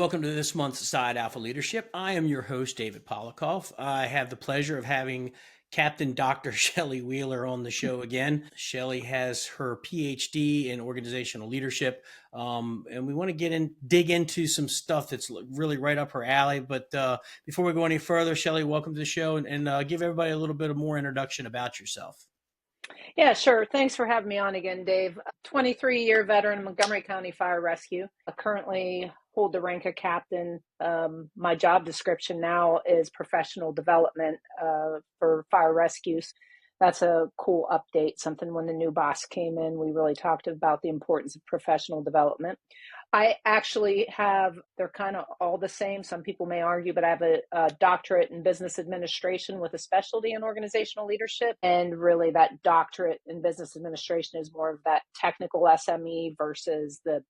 welcome to this month's Side Alpha Leadership. I am your host, David Polikoff. I have the pleasure of having Captain Dr. Shelley Wheeler on the show again. Shelley has her PhD in organizational leadership, and we want to dig into some stuff that's really right up her alley. But before we go any further, Shelley, welcome to the show, and give everybody a little bit of more introduction about yourself. Yeah, sure. Thanks for having me on again, Dave. 23-year veteran, Montgomery County Fire Rescue. I currently hold the rank of captain. My job description now is professional development for fire rescues. That's a cool update, something when the new boss came in, we really talked about the importance of professional development. I actually have, they're kind of all the same. Some people may argue, but I have a doctorate in business administration with a specialty in organizational leadership. And really, that doctorate in business administration is more of that technical SME versus the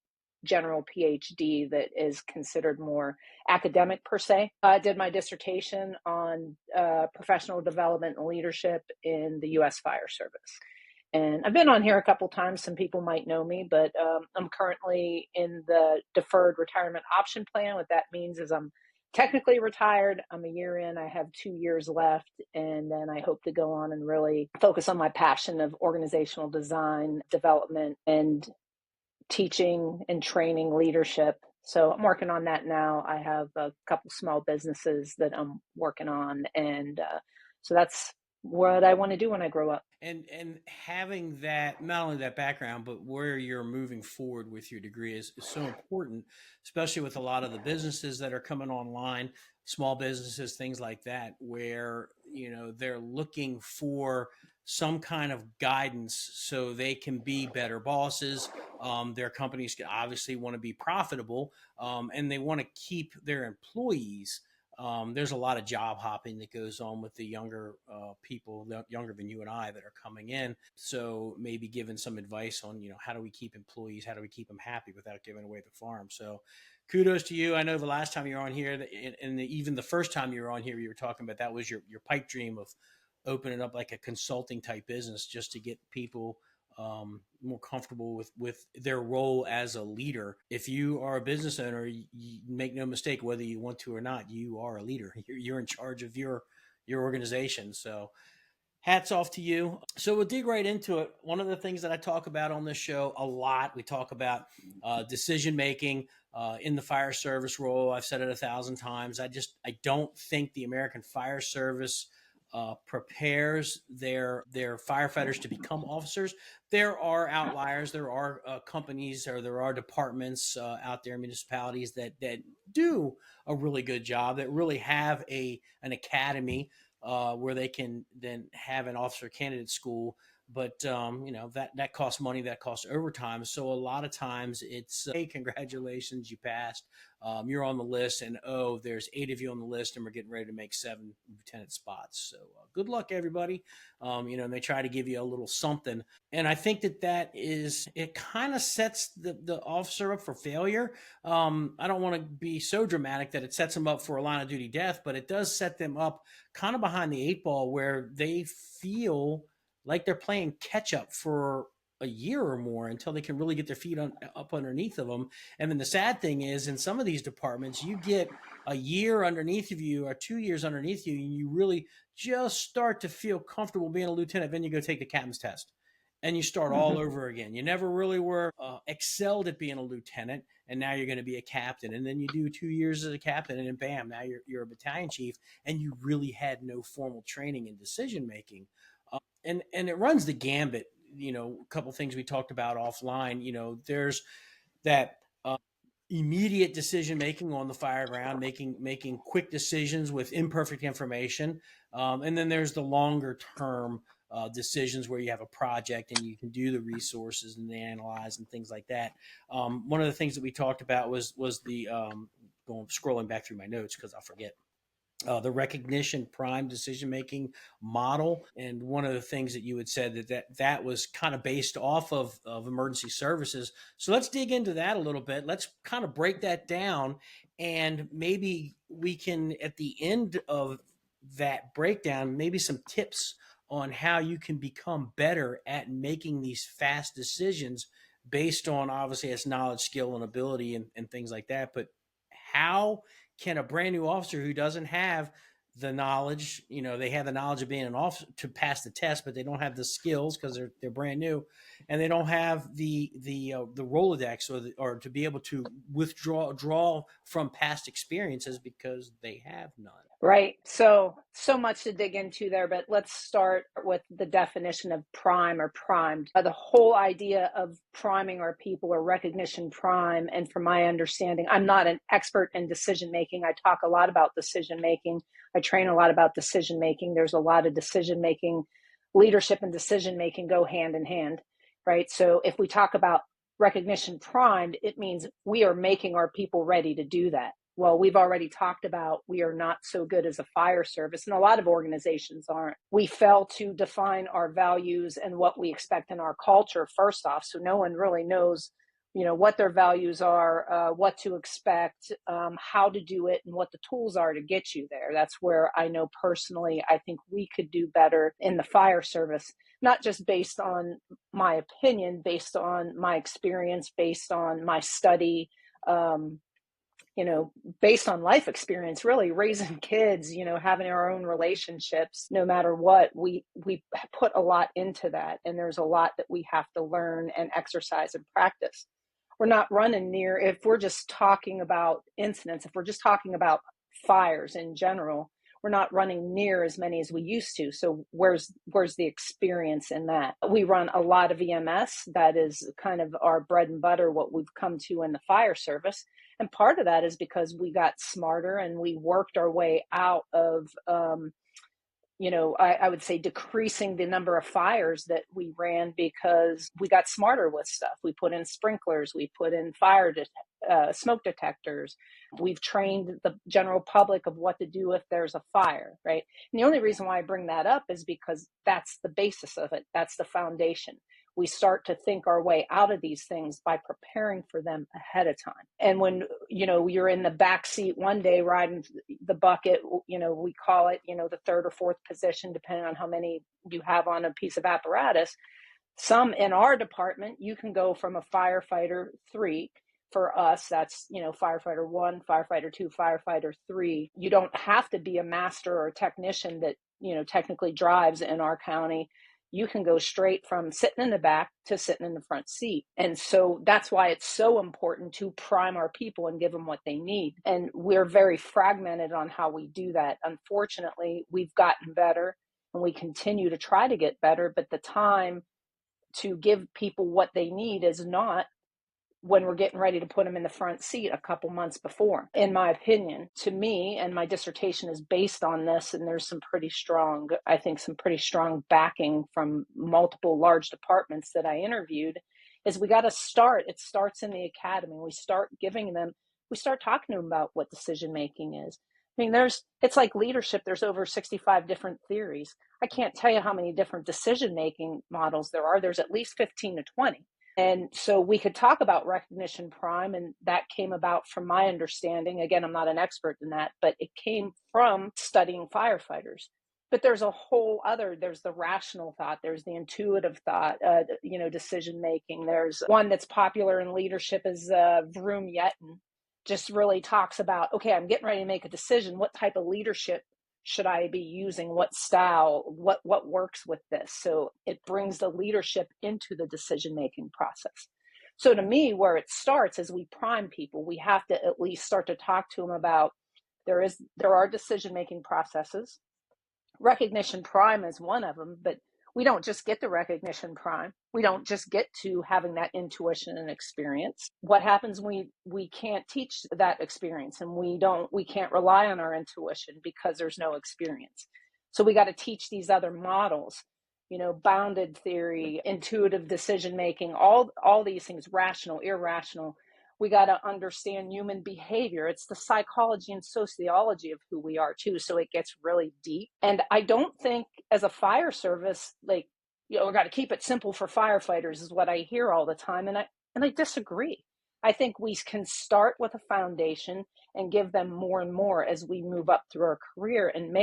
general PhD that is considered more academic per se. I did my dissertation on professional development and leadership in the U.S. Fire Service. And I've been on here a couple times. Some people might know me, but I'm currently in the deferred retirement option plan. What that means is I'm technically retired. I'm a year in. I have 2 years left. And then I hope to go on and really focus on my passion of organizational design, development, and teaching and training leadership. So I'm working on that now. I have a couple small businesses that I'm working on. And so that's what I want to do when I grow up. And having that, not only that background, but where you're moving forward with your degree is so important, especially with a lot of the businesses that are coming online, small businesses, things like that, where, they're looking for some kind of guidance so they can be better bosses. Their companies obviously want to be profitable, and they want to keep their employees. There's a lot of job hopping that goes on with the younger people, younger than you and I, that are coming in. So maybe giving some advice on, how do we keep employees? How do we keep them happy without giving away the farm? So kudos to you. I know the last time you were on here, and even the first time you were on here, you were talking about that was your pipe dream of opening up like a consulting type business just to get people more comfortable with their role as a leader. If you are a business owner, you make no mistake, whether you want to or not, you are a leader. You're in charge of your organization. So hats off to you. So we'll dig right into it. One of the things that I talk about on this show a lot, we talk about decision making in the fire service role. I've said it 1,000 times. I don't think the American Fire Service prepares their firefighters to become officers. There are outliers. There are companies, or there are departments out there, municipalities that do a really good job, that really have an academy where they can then have an officer candidate school. But that costs money, that costs overtime. So a lot of times it's hey, congratulations, you passed. You're on the list, and there's 8 of you on the list, and we're getting ready to make 7 lieutenant spots. So good luck, everybody. And they try to give you a little something, and I think it kind of sets the officer up for failure. I don't want to be so dramatic that it sets them up for a line of duty death, but it does set them up kind of behind the 8 ball, where they feel like they're playing catch up for a year or more until they can really get their feet up underneath of them. And then the sad thing is, in some of these departments, you get a year underneath of you or 2 years underneath you, and you really just start to feel comfortable being a lieutenant. Then you go take the captain's test and you start all over again. You never really were excelled at being a lieutenant, and now you're going to be a captain. And then you do 2 years as a captain, and then bam, now you're a battalion chief, and you really had no formal training in decision making. And it runs the gambit. A couple things we talked about offline. There's that immediate decision making on the fire ground, making quick decisions with imperfect information, and then there's the longer term decisions where you have a project and you can do the resources and the analyze and things like that. One of the things that we talked about was the scrolling back through my notes because I'll forget. The recognition prime decision-making model. And one of the things that you had said that was kind of based off of emergency services. So let's dig into that a little bit. Let's kind of break that down, and maybe we can, at the end of that breakdown, maybe some tips on how you can become better at making these fast decisions based on, obviously, it's knowledge, skill, and ability and things like that. But how can a brand new officer who doesn't have the knowledge, they have the knowledge of being an officer to pass the test, but they don't have the skills because they're brand new, and they don't have the Rolodex or to be able to draw from past experiences because they have none. Right. So much to dig into there, but let's start with the definition of prime or primed. The whole idea of priming our people or recognition prime. And from my understanding, I'm not an expert in decision making. I talk a lot about decision making. I train a lot about decision making. There's a lot of decision making, leadership and decision making go hand in hand, right? So if we talk about recognition primed, it means we are making our people ready to do that. Well, we've already talked about we are not so good as a fire service, and a lot of organizations aren't. We fail to define our values and what we expect in our culture first off, so no one really knows, what their values are, what to expect, how to do it, and what the tools are to get you there. That's where I know personally I think we could do better in the fire service, not just based on my opinion, based on my experience, based on my study, based on life experience, really raising kids, having our own relationships, no matter what, we put a lot into that. And there's a lot that we have to learn and exercise and practice. We're not running near, if we're just talking about incidents, if we're just talking about fires in general, we're not running near as many as we used to. So where's the experience in that? We run a lot of EMS. That is kind of our bread and butter, what we've come to in the fire service. And part of that is because we got smarter and we worked our way out of, I would say decreasing the number of fires that we ran because we got smarter with stuff. We put in sprinklers, we put in smoke detectors. We've trained the general public of what to do if there's a fire, right? And the only reason why I bring that up is because that's the basis of it. That's the foundation. We start to think our way out of these things by preparing for them ahead of time. And when, you're in the back seat one day riding the bucket, we call it, the third or fourth position, depending on how many you have on a piece of apparatus. Some in our department, you can go from a firefighter 3. For us, that's, firefighter 1, firefighter 2, firefighter 3. You don't have to be a master or a technician that, technically drives in our county. You can go straight from sitting in the back to sitting in the front seat. And so that's why it's so important to prime our people and give them what they need. And we're very fragmented on how we do that. Unfortunately, we've gotten better and we continue to try to get better, but the time to give people what they need is not when we're getting ready to put them in the front seat a couple months before, in my opinion. To me, and my dissertation is based on this, and there's some pretty strong backing from multiple large departments that I interviewed, is we got to start. It starts in the academy. We start talking to them about what decision making is. I mean, it's like leadership. There's over 65 different theories. I can't tell you how many different decision making models there are. There's at least 15 to 20. And so we could talk about recognition prime, and that came about from my understanding. Again, I'm not an expert in that, but it came from studying firefighters. But there's there's the rational thought, there's the intuitive thought, decision making. There's one that's popular in leadership is Vroom Yetin. Just really talks about, okay, I'm getting ready to make a decision. What type of leadership should I be using? What style? What works with this? So it brings the leadership into the decision-making process. So to me, where it starts is we prime people. We have to at least start to talk to them about there are decision-making processes. Recognition prime is one of them, but we don't just get the recognition prime. We don't just get to having that intuition and experience. What happens when we can't teach that experience, and we can't rely on our intuition because there's no experience. So we got to teach these other models, bounded theory, intuitive decision making, all these things, rational, irrational. We got to understand human behavior. It's the psychology and sociology of who we are too. So it gets really deep. And I don't think as a fire service, we got to keep it simple for firefighters is what I hear all the time. And I disagree. I think we can start with a foundation and give them more and more as we move up through our career and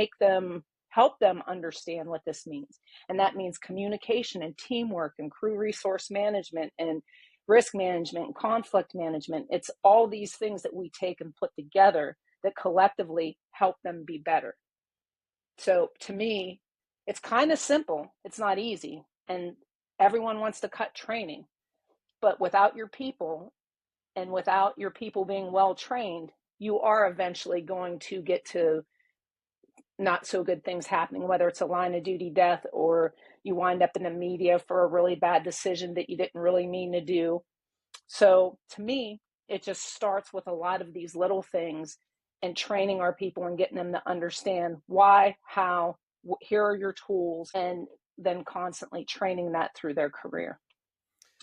help them understand what this means. And that means communication and teamwork and crew resource management and risk management, conflict management. It's all these things that we take and put together that collectively help them be better. So to me, it's kind of simple. It's not easy. And everyone wants to cut training. But without your people and without your people being well trained, you are eventually going to get to not so good things happening, whether it's a line of duty death or you wind up in the media for a really bad decision that you didn't really mean to do. So to me, it just starts with a lot of these little things and training our people and getting them to understand why, how, here are your tools, and then constantly training that through their career.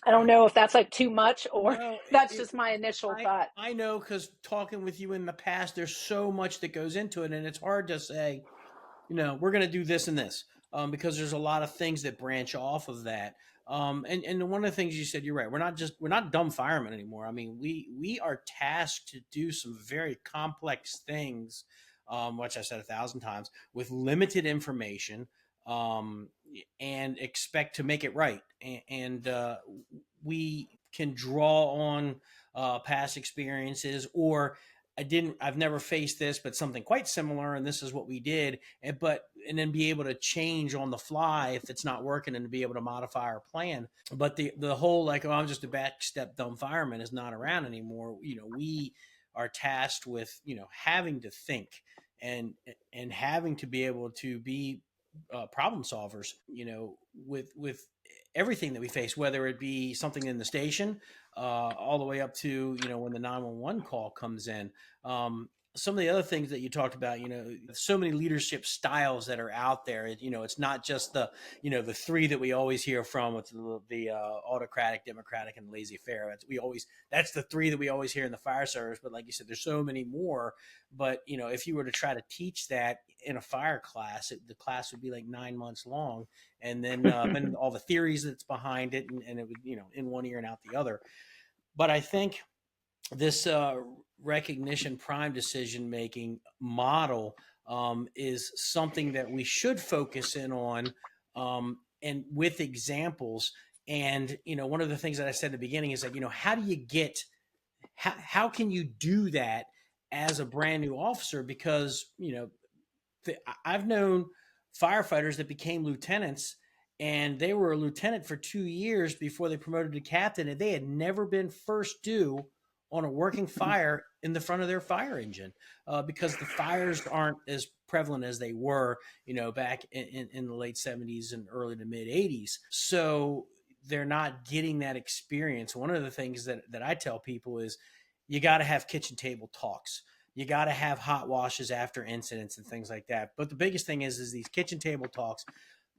I don't know if that's like too much or No, that's just my initial I thought. I know because talking with you in the past, there's so much that goes into it, and it's hard to say, we're going to do this and this, because there's a lot of things that branch off of that. And one of the things you said, you're right. We're not dumb firemen anymore. I mean, we are tasked to do some very complex things, which I said 1,000 times, with limited information, um, and expect to make it right. And we can draw on past experiences, or I've never faced this, but something quite similar, and this is what we did, and then be able to change on the fly if it's not working, and to be able to modify our plan. But the whole, like, oh, I'm just a backstep dumb fireman, is not around anymore. We are tasked with having to think, and having to be able to be problem solvers, with everything that we face, whether it be something in the station, all the way up to when the 911 call comes in. Some of the other things that you talked about, so many leadership styles that are out there. It's not just the three that we always hear from, with the autocratic, democratic, and laissez-faire. That's the three that we always hear in the fire service. But like you said, there's so many more. But if you were to try to teach that in a fire class, the class would be like 9 months long, and then all the theories that's behind it, and it would in one ear and out the other. But I think this recognition prime decision making model is something that we should focus in on, and with examples. And one of the things that I said at the beginning is, like, how do you get how can you do that as a brand new officer? Because I've known firefighters that became lieutenants, and they were a lieutenant for 2 years before they promoted to captain, and they had never been first due on a working fire in the front of their fire engine, because the fires aren't as prevalent as they were, back in the late 70s and early to mid 80s. So they're not getting that experience. One of the things that I tell people is, you got to have kitchen table talks. You got to have hot washes after incidents and things like that. But the biggest thing is these kitchen table talks,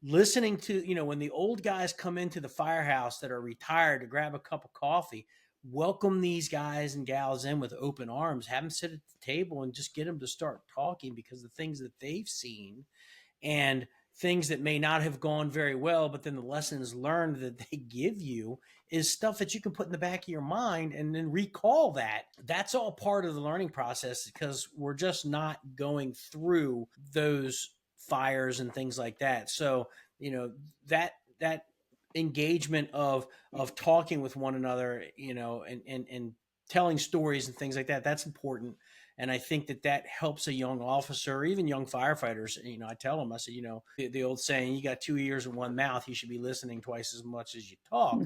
listening to, when the old guys come into the firehouse that are retired to grab a cup of coffee, welcome these guys and gals in with open arms, have them sit at the table and just get them to start talking, because the things that they've seen, and things that may not have gone very well, but then the lessons learned that they give you, is stuff that you can put in the back of your mind and then recall that. That's all part of the learning process, because we're just not going through those fires and things like that. So, that engagement of talking with one another, and telling stories and things like that, that's important. And I think that helps a young officer, or even young firefighters. I tell them, I say, the old saying, you got 2 ears and one mouth, you should be listening twice as much as you talk.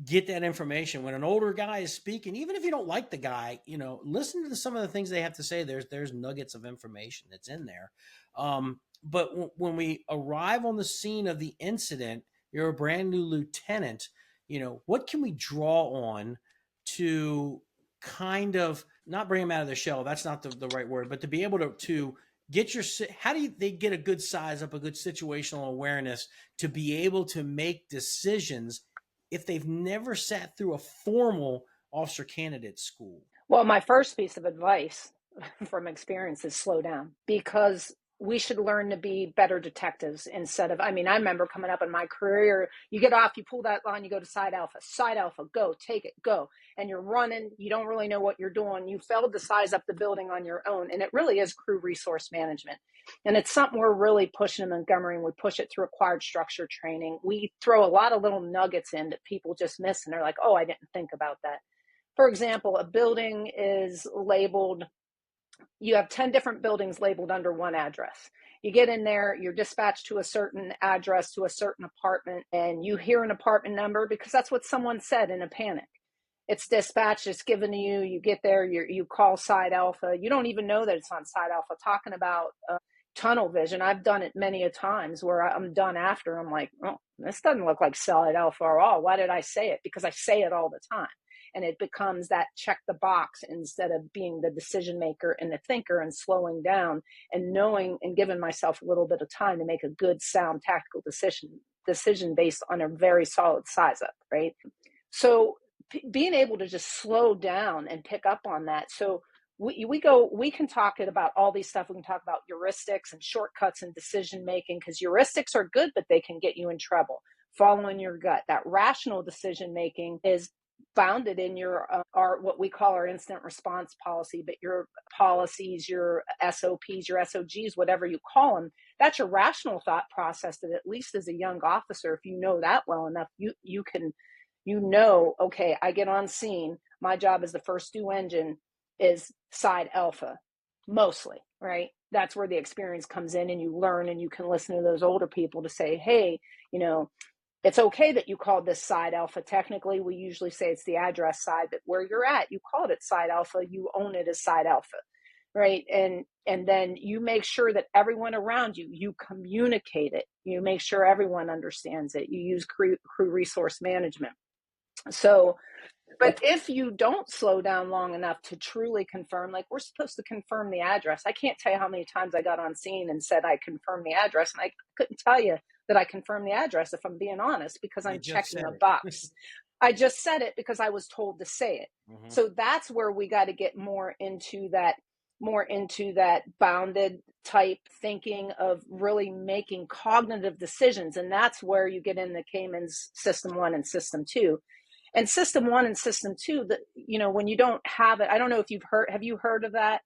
Get that information when an older guy is speaking, even if you don't like the guy, listen to some of the things they have to say. There's nuggets of information that's in there. But when we arrive on the scene of the incident, you're a brand new lieutenant, what can we draw on to kind of not bring them out of their shell? That's not the right word, but to be able to get how do they get a good size up, a good situational awareness, to be able to make decisions if they've never sat through a formal officer candidate school? Well, my first piece of advice from experience is slow down, because we should learn to be better detectives instead of, I mean, I remember coming up in my career, you get off, you pull that line, you go to side alpha, go, take it, go. And you're running, you don't really know what you're doing. You failed to size up the building on your own. And it really is crew resource management. And it's something we're really pushing in Montgomery, and we push it through acquired structure training. We throw a lot of little nuggets in that people just miss, and they're like, oh, I didn't think about that. For example, a building is labeled, you have 10 different buildings labeled under one address. You get in there, you're dispatched to a certain address, to a certain apartment, and you hear an apartment number because that's what someone said in a panic. It's dispatched, it's given to you, you get there, you call side alpha. You don't even know that it's on side alpha. Talking about tunnel vision, I've done it many a times where I'm done after. I'm like, oh, this doesn't look like side alpha at all. Why did I say it? Because I say it all the time. And it becomes that check the box instead of being the decision maker and the thinker and slowing down and knowing and giving myself a little bit of time to make a good, sound, tactical decision based on a very solid size up, right? So being able to just slow down and pick up on that. So we can talk about all these stuff. We can talk about heuristics and shortcuts and decision making, because heuristics are good, but they can get you in trouble. Following your gut, that rational decision making is founded in your our what we call our incident response policy, but your policies, your SOPs, your SOGs, whatever you call them, that's your rational thought process. That at least as a young officer, if you know that well enough, you can, okay, I get on scene, my job as the first due engine is side alpha, mostly, right? That's where the experience comes in, and you learn, and you can listen to those older people to say, hey, it's okay that you called this side alpha. Technically, we usually say it's the address side, but where you're at, you called it side alpha, you own it as side alpha, right? And then you make sure that everyone around you communicate it. You make sure everyone understands it. You use crew resource management. So, but if you don't slow down long enough to truly confirm, like we're supposed to confirm the address. I can't tell you how many times I got on scene and said I confirmed the address, and I couldn't tell you that I confirmed the address, if I'm being honest, because I'm checking a box. I just said it because I was told to say it. Mm-hmm. So that's where we got to get more into that bounded type thinking of really making cognitive decisions. And that's where you get into Cayman's System 1 and System 2. And System 1 and System 2, that, when you don't have it, I don't know if have you heard of that?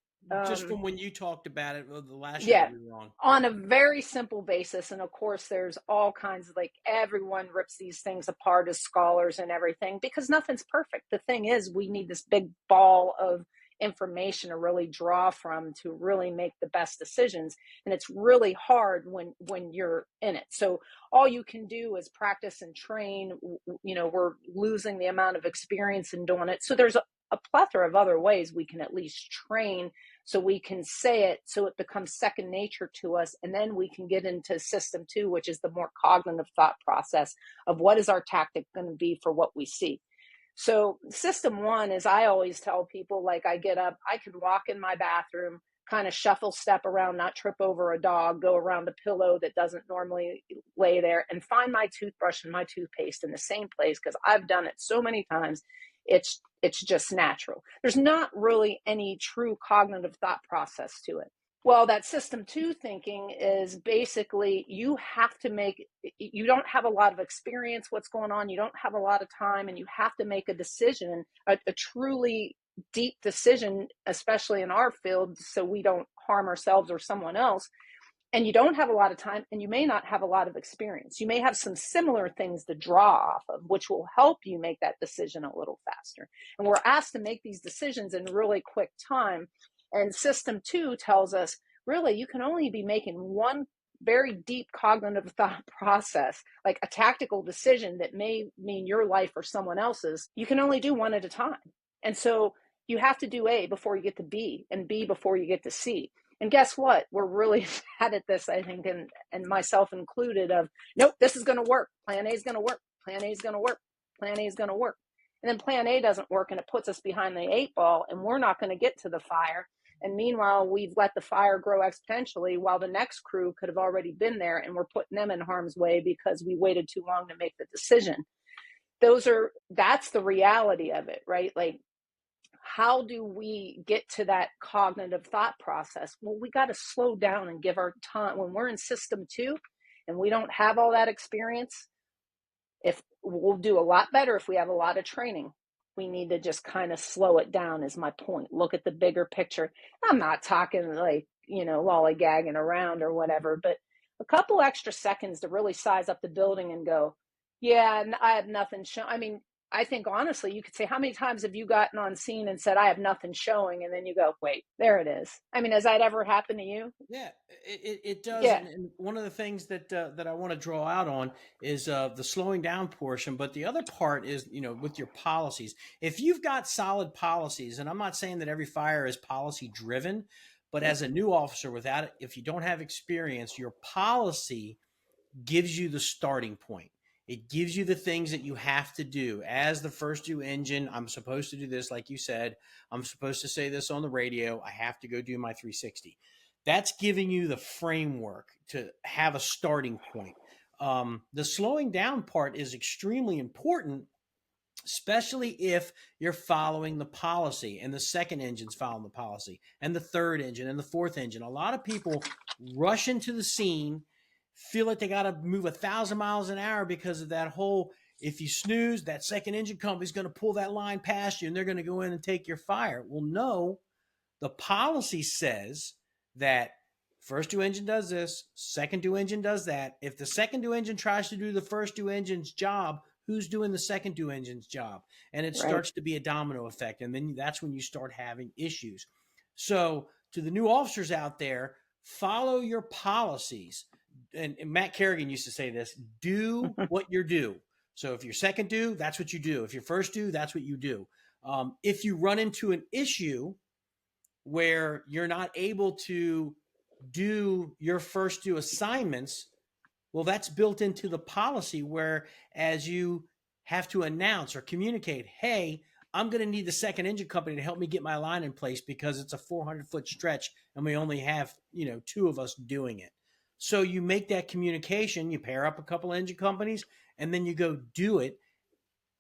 Just from when you talked about it the last year that we were on a very simple basis. And of course, there's all kinds of, like, everyone rips these things apart as scholars and everything, because nothing's perfect. The thing is, we need this big ball of information to really draw from to really make the best decisions. And it's really hard when you're in it. So all you can do is practice and train. We're losing the amount of experience in doing it. So there's a plethora of other ways we can at least train, so we can say it, so it becomes second nature to us. And then we can get into System 2, which is the more cognitive thought process of what is our tactic going to be for what we see. So System 1 is, I always tell people, like, I get up, I could walk in my bathroom, kind of shuffle, step around, not trip over a dog, go around the pillow that doesn't normally lay there, and find my toothbrush and my toothpaste in the same place, because I've done it so many times. It's just natural. There's not really any true cognitive thought process to it. Well, that System 2 thinking is basically, you don't have a lot of experience what's going on, you don't have a lot of time, and you have to make a decision, a truly deep decision, especially in our field, so we don't harm ourselves or someone else. And you don't have a lot of time, and you may not have a lot of experience. You may have some similar things to draw off of, which will help you make that decision a little faster. And we're asked to make these decisions in really quick time. And System 2 tells us, really, you can only be making one very deep cognitive thought process, like a tactical decision that may mean your life or someone else's. You can only do one at a time. And so you have to do A before you get to B, and B before you get to C. And guess what? We're really bad at this, I think, and myself included, of, nope, this is going to work. Plan A is going to work. Plan A is going to work. Plan A is going to work. And then Plan A doesn't work, and it puts us behind the 8 ball, and we're not going to get to the fire. And meanwhile, we've let the fire grow exponentially, while the next crew could have already been there, and we're putting them in harm's way because we waited too long to make the decision. That's the reality of it, right? Like, how do we get to that cognitive thought process? Well, we got to slow down and give our time. When we're in system two and we don't have all that experience, if we'll do a lot better if we have a lot of training. We need to just kind of slow it down, is my point. Look at the bigger picture. I'm not talking like, lollygagging around or whatever, but a couple extra seconds to really size up the building and go, yeah, I have nothing showing. I mean, I think honestly, you could say, how many times have you gotten on scene and said, I have nothing showing? And then you go, wait, there it is. I mean, has that ever happened to you? Yeah, it does, Yeah, and one of the things that I want to draw out on is the slowing down portion. But the other part is, with your policies. If you've got solid policies, and I'm not saying that every fire is policy driven, but as a new officer, without it, if you don't have experience, your policy gives you the starting point. It gives you the things that you have to do. As the first due engine, I'm supposed to do this, like you said. I'm supposed to say this on the radio. I have to go do my 360. That's giving you the framework to have a starting point. The slowing down part is extremely important, especially if you're following the policy and the second engine's following the policy and the third engine and the fourth engine. A lot of people rush into the scene, feel like they got to move 1,000 miles an hour because of that whole, if you snooze, that second engine company's going to pull that line past you and they're going to go in and take your fire. Well, no, the policy says that first due engine does this, second due engine does that. If the second due engine tries to do the first due engine's job, who's doing the second due engine's job? And it right. starts to be a domino effect. And then that's when you start having issues. So to the new officers out there, follow your policies. And Matt Kerrigan used to say this, do what you're due. So if you're second due, that's what you do. If you're first due, that's what you do. If you run into an issue where you're not able to do your first due assignments, well, that's built into the policy where as you have to announce or communicate, hey, I'm going to need the second engine company to help me get my line in place because it's a 400-foot stretch and we only have, two of us doing it. So you make that communication, you pair up a couple engine companies, and then you go do it.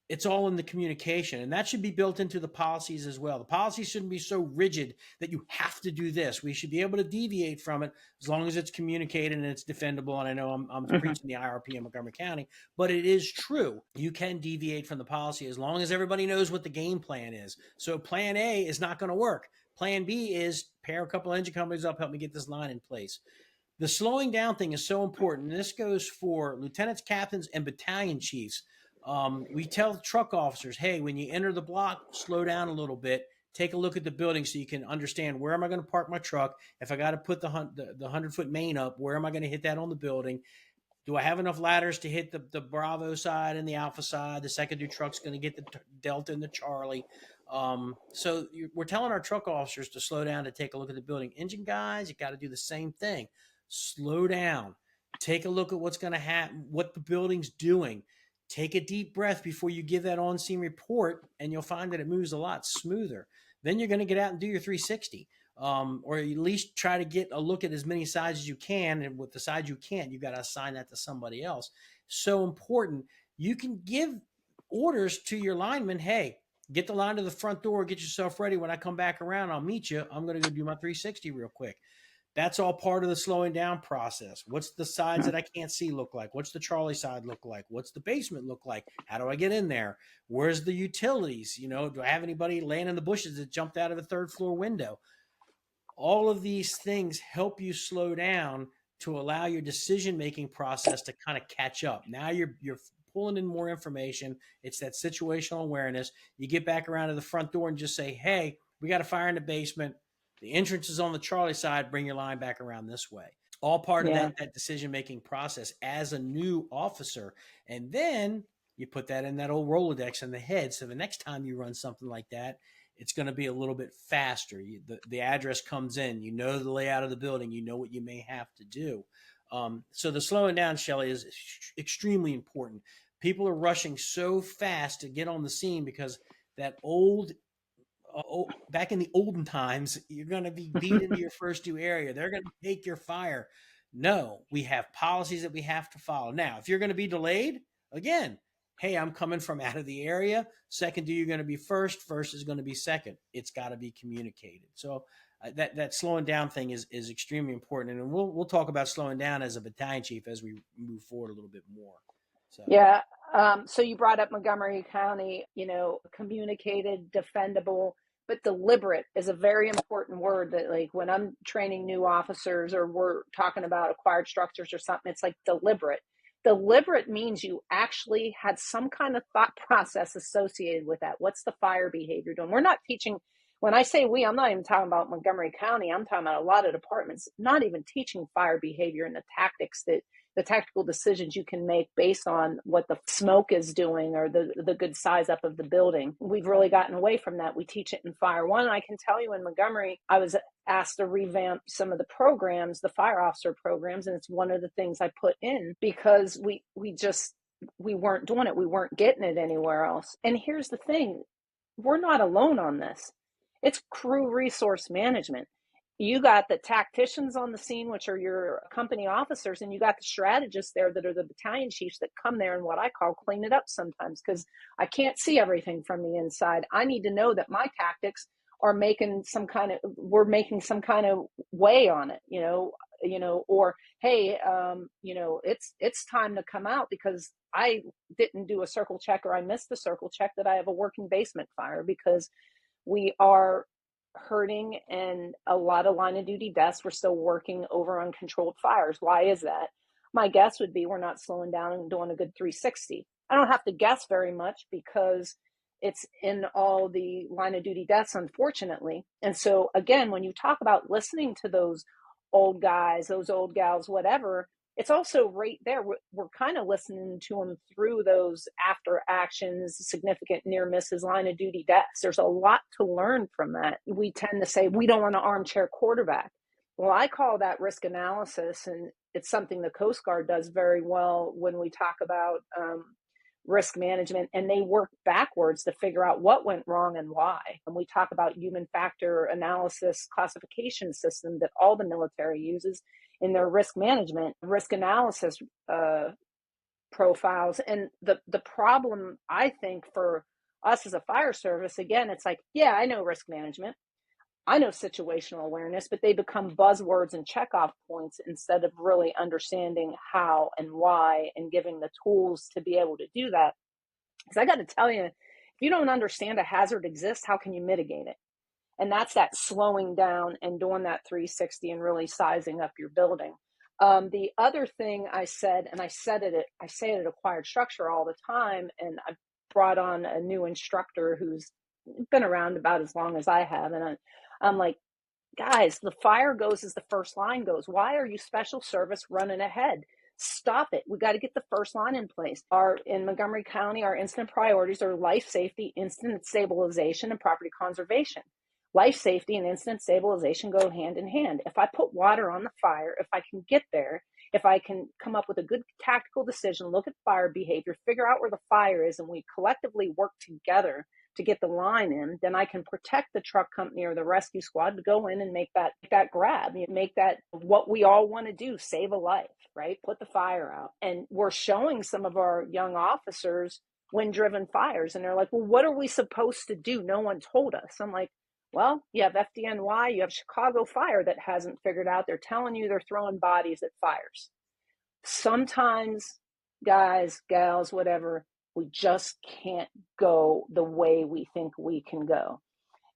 It's all in the communication, and that should be built into the policies as well. The policies shouldn't be so rigid that you have to do this. We should be able to deviate from it as long as it's communicated and it's defendable. And I know I'm preaching the IRP in Montgomery County, but it is true. You can deviate from the policy as long as everybody knows what the game plan is. So plan A is not going to work. Plan B is pair a couple engine companies up, help me get this line in place. The slowing down thing is so important. And this goes for lieutenants, captains, and battalion chiefs. We tell truck officers, hey, when you enter the block, slow down a little bit. Take a look at the building so you can understand where am I going to park my truck. If I got to put the 100-foot main up, where am I going to hit that on the building? Do I have enough ladders to hit the Bravo side and the Alpha side? The second due truck's going to get the Delta and the Charlie. So we're telling our truck officers to slow down, to take a look at the building. Engine guys, you got to do the same thing. Slow down. Take a look at what's going to happen, what the building's doing. Take a deep breath before you give that on-scene report, and you'll find that it moves a lot smoother. Then you're going to get out and do your 360, or at least try to get a look at as many sides as you can. And with the sides you can't, you've got to assign that to somebody else. So important. You can give orders to your linemen. Hey, get the line to the front door. Get yourself ready. When I come back around, I'll meet you. I'm going to go do my 360 real quick. That's all part of the slowing down process. What's the sides that I can't see look like? What's the Charlie side look like? What's the basement look like? How do I get in there? Where's the utilities? Do I have anybody laying in the bushes that jumped out of a third floor window? All of these things help you slow down to allow your decision-making process to kind of catch up. Now you're pulling in more information. It's that situational awareness. You get back around to the front door and just say, hey, we got a fire in the basement. The entrance is on the Charlie side. Bring your line back around this way. All part of that decision-making process as a new officer. And then you put that in that old Rolodex in the head. So the next time you run something like that, it's going to be a little bit faster. The address comes in. You know the layout of the building. You know what you may have to do. So the slowing down, Shelley, is extremely important. People are rushing so fast to get on the scene because that back in the olden times, you're going to be beat into your first due area. They're going to take your fire. No, we have policies that we have to follow. Now, if you're going to be delayed, again, hey, I'm coming from out of the area. Second duty, you're going to be first. First is going to be second. It's got to be communicated. So that slowing down thing is extremely important, and we'll talk about slowing down as a battalion chief as we move forward a little bit more. So Yeah. So you brought up Montgomery County, communicated, defendable, but deliberate is a very important word that, like, when I'm training new officers or we're talking about acquired structures or something, it's like deliberate. Deliberate means you actually had some kind of thought process associated with that. What's the fire behavior doing? We're not teaching, when I say we, I'm not even talking about Montgomery County. I'm talking about a lot of departments, not even teaching fire behavior and the tactical decisions you can make based on what the smoke is doing or the good size up of the building. We've really gotten away from that. We teach it in Fire One. I can tell you in Montgomery, I was asked to revamp some of the programs, the fire officer programs, and it's one of the things I put in because we weren't doing it. We weren't getting it anywhere else. And here's the thing, we're not alone on this. It's crew resource management. You got the tacticians on the scene, which are your company officers, and you got the strategists there that are the battalion chiefs that come there and what I call clean it up sometimes, because I can't see everything from the inside. I need to know that my tactics are we're making some kind of way on it, or hey, it's time to come out because I didn't do a circle check or I missed the circle check that I have a working basement fire because we are hurting and a lot of line of duty deaths. We're still working over uncontrolled fires. Why is that? My guess would be we're not slowing down and doing a good 360. I don't have to guess very much because it's in all the line of duty deaths, unfortunately. And so, again, when you talk about listening to those old guys, those old gals, whatever, it's also right there. We're kind of listening to them through those after actions, significant near misses, line of duty deaths. There's a lot to learn from that. We tend to say we don't want to armchair quarterback. Well, I call that risk analysis, and it's something the Coast Guard does very well when we talk about risk management, and they work backwards to figure out what went wrong and why. And we talk about human factor analysis classification system that all the military uses in their risk management, risk analysis profiles. And the problem, I think, for us as a fire service, again, it's like, yeah, I know risk management, I know situational awareness, but they become buzzwords and checkoff points instead of really understanding how and why and giving the tools to be able to do that. Because I got to tell you, if you don't understand a hazard exists, how can you mitigate it? And that's that slowing down and doing that 360 and really sizing up your building. The other thing I said, and I say it at Acquired Structure all the time, and I've brought on a new instructor who's been around about as long as I have, and I'm like, guys, the fire goes as the first line goes. Why are you special service running ahead? Stop it. We got to get the first line in place. In Montgomery County, our incident priorities are life safety, incident stabilization, and property conservation. Life safety and incident stabilization go hand in hand. If I put water on the fire, if I can get there, if I can come up with a good tactical decision, look at fire behavior, figure out where the fire is, and we collectively work together to get the line in, then I can protect the truck company or the rescue squad to go in and make that grab, make that what we all want to do, save a life, right? Put the fire out. And we're showing some of our young officers wind-driven fires, and they're like, well, what are we supposed to do? No one told us. I'm like, well, you have FDNY, you have Chicago Fire that hasn't figured out. They're telling you they're throwing bodies at fires. Sometimes, guys, gals, whatever, we just can't go the way we think we can go.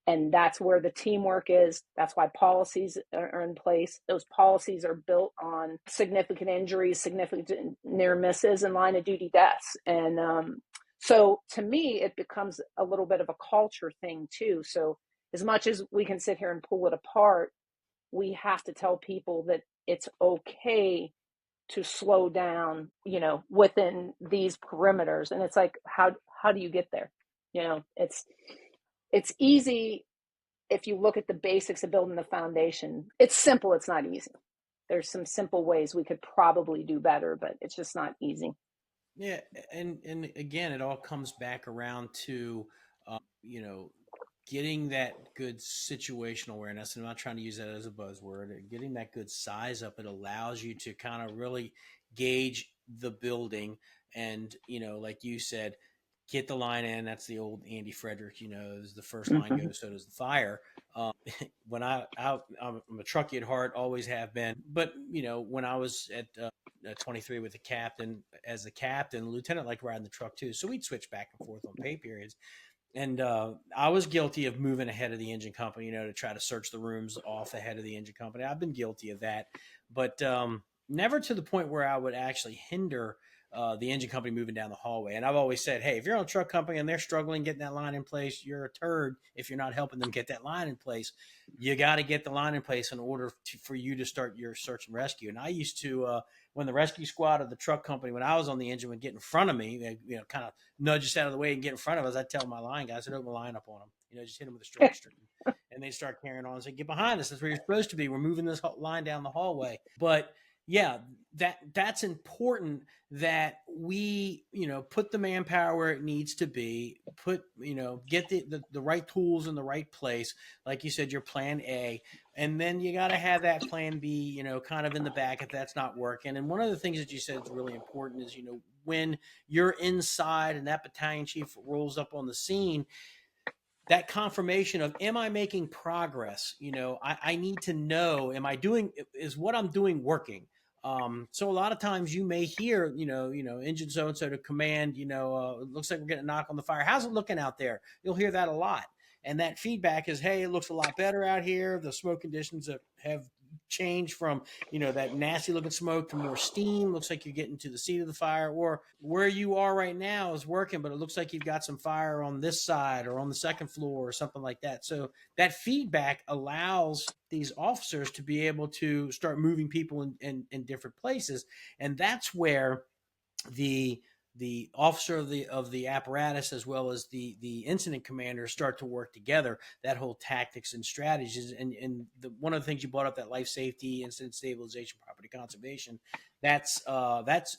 And that's where the teamwork is. That's why policies are in place. Those policies are built on significant injuries, significant near misses, and line of duty deaths. And so to me, it becomes a little bit of a culture thing too. So as much as we can sit here and pull it apart, we have to tell people that it's okay to slow down, within these perimeters. And it's like, how do you get there? It's easy if you look at the basics of building the foundation. It's simple, it's not easy. There's some simple ways we could probably do better, but it's just not easy. yeah, and again, it all comes back around to you know getting that good situational awareness. And I'm not trying to use that as a buzzword. Getting that good size up, it allows you to kind of really gauge the building And, like you said, get the line in. That's the old Andy Frederick, as the first line Hmm. goes, so does the fire. When I'm a truckie at heart, always have been. But, when I was at 23 with the captain, as the captain, the lieutenant liked riding the truck too. So we'd switch back and forth on pay periods. And I was guilty of moving ahead of the engine company, to try to search the rooms off ahead of the engine company. I've been guilty of that, but never to the point where I would actually hinder the engine company moving down the hallway. And I've always said, hey, if you're on a truck company and they're struggling getting that line in place, you're a turd if you're not helping them get that line in place. You got to get the line in place in order for you to start your search and rescue. And I used to, when the rescue squad of the truck company, when I was on the engine, would get in front of me, they, kind of nudge us out of the way and get in front of us. I'd tell my line guys, I'd open the line up on them, just hit them with a straight string. And they start carrying on and say, get behind us. That's where you're supposed to be. We're moving this line down the hallway. But yeah, that's important that we, put the manpower where it needs to be, get the right tools in the right place. Like you said, your plan A, and then you got to have that plan B, kind of in the back if that's not working. And one of the things that you said is really important is, when you're inside and that battalion chief rolls up on the scene, that confirmation of, am I making progress? I need to know, is what I'm doing working? So a lot of times you may hear, engine so-and-so to command, it looks like we're getting a knock on the fire. How's it looking out there? You'll hear that a lot. And that feedback is, hey, it looks a lot better out here. The smoke conditions have changed from, that nasty looking smoke to more steam. Looks like you're getting to the seat of the fire, or where you are right now is working, but it looks like you've got some fire on this side or on the second floor or something like that. So that feedback allows these officers to be able to start moving people in different places. And that's where the officer of the apparatus, as well as the incident commander, start to work together. That whole tactics and strategies, and one of the things you brought up, that life safety, incident stabilization, property conservation, that's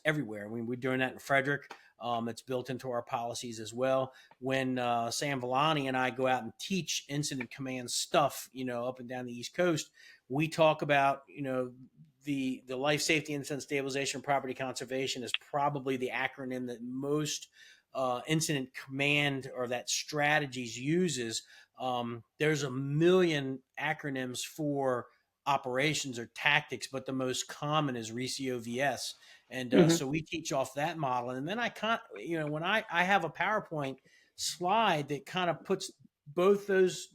everywhere. I mean, we're doing that in Frederick. It's built into our policies as well. When Sam Villani and I go out and teach incident command stuff, up and down the East Coast, we talk about, the life safety, incident stabilization, property conservation is probably the acronym that most incident command or that strategies uses. There's a million acronyms for operations or tactics, but the most common is RECIO-VS. And Hmm. so we teach off that model. And then I can't, when I have a PowerPoint slide that kind of puts both those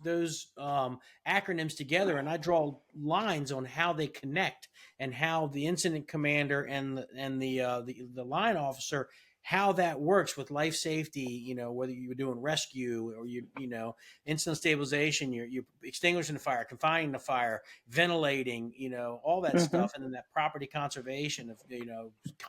acronyms together, and I draw lines on how they connect, and how the incident commander and the line officer, how that works with life safety, whether you're doing rescue or incident stabilization, you're extinguishing the fire, confining the fire, ventilating, all that Hmm. stuff. And then that property conservation of,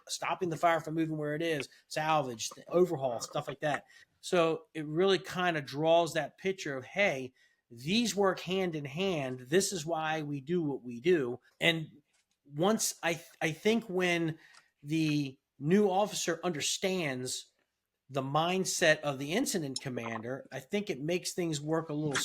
stopping the fire from moving where it is, salvage, overhaul, stuff like that. So it really kind of draws that picture of, hey, these work hand in hand. This is why we do what we do. And once I think when the new officer understands the mindset of the incident commander, I think it makes things work a little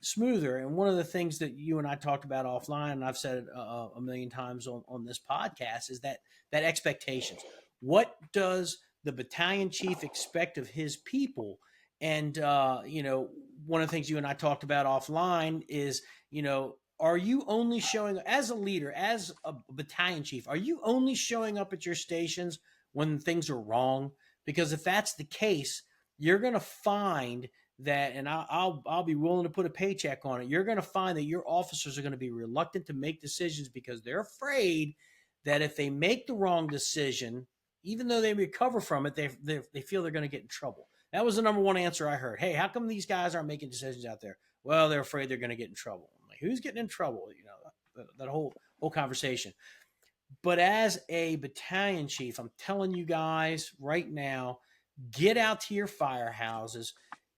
smoother. And one of the things that you and I talked about offline, and I've said it a million times on this podcast, is that expectations. What does the battalion chief expect of his people? And one of the things you and I talked about offline is, are you only showing, as a leader, as a battalion chief, are you only showing up at your stations when things are wrong? Because if that's the case, you're going to find that, and I'll be willing to put a paycheck on it. You're going to find that your officers are going to be reluctant to make decisions because they're afraid that if they make the wrong decision, even though they recover from it, they feel they're going to get in trouble. That was the number one answer I heard. Hey, how come these guys aren't making decisions out there? Well, they're afraid they're going to get in trouble. I'm like, who's getting in trouble? That whole conversation. But as a battalion chief, I'm telling you guys right now, get out to your firehouses,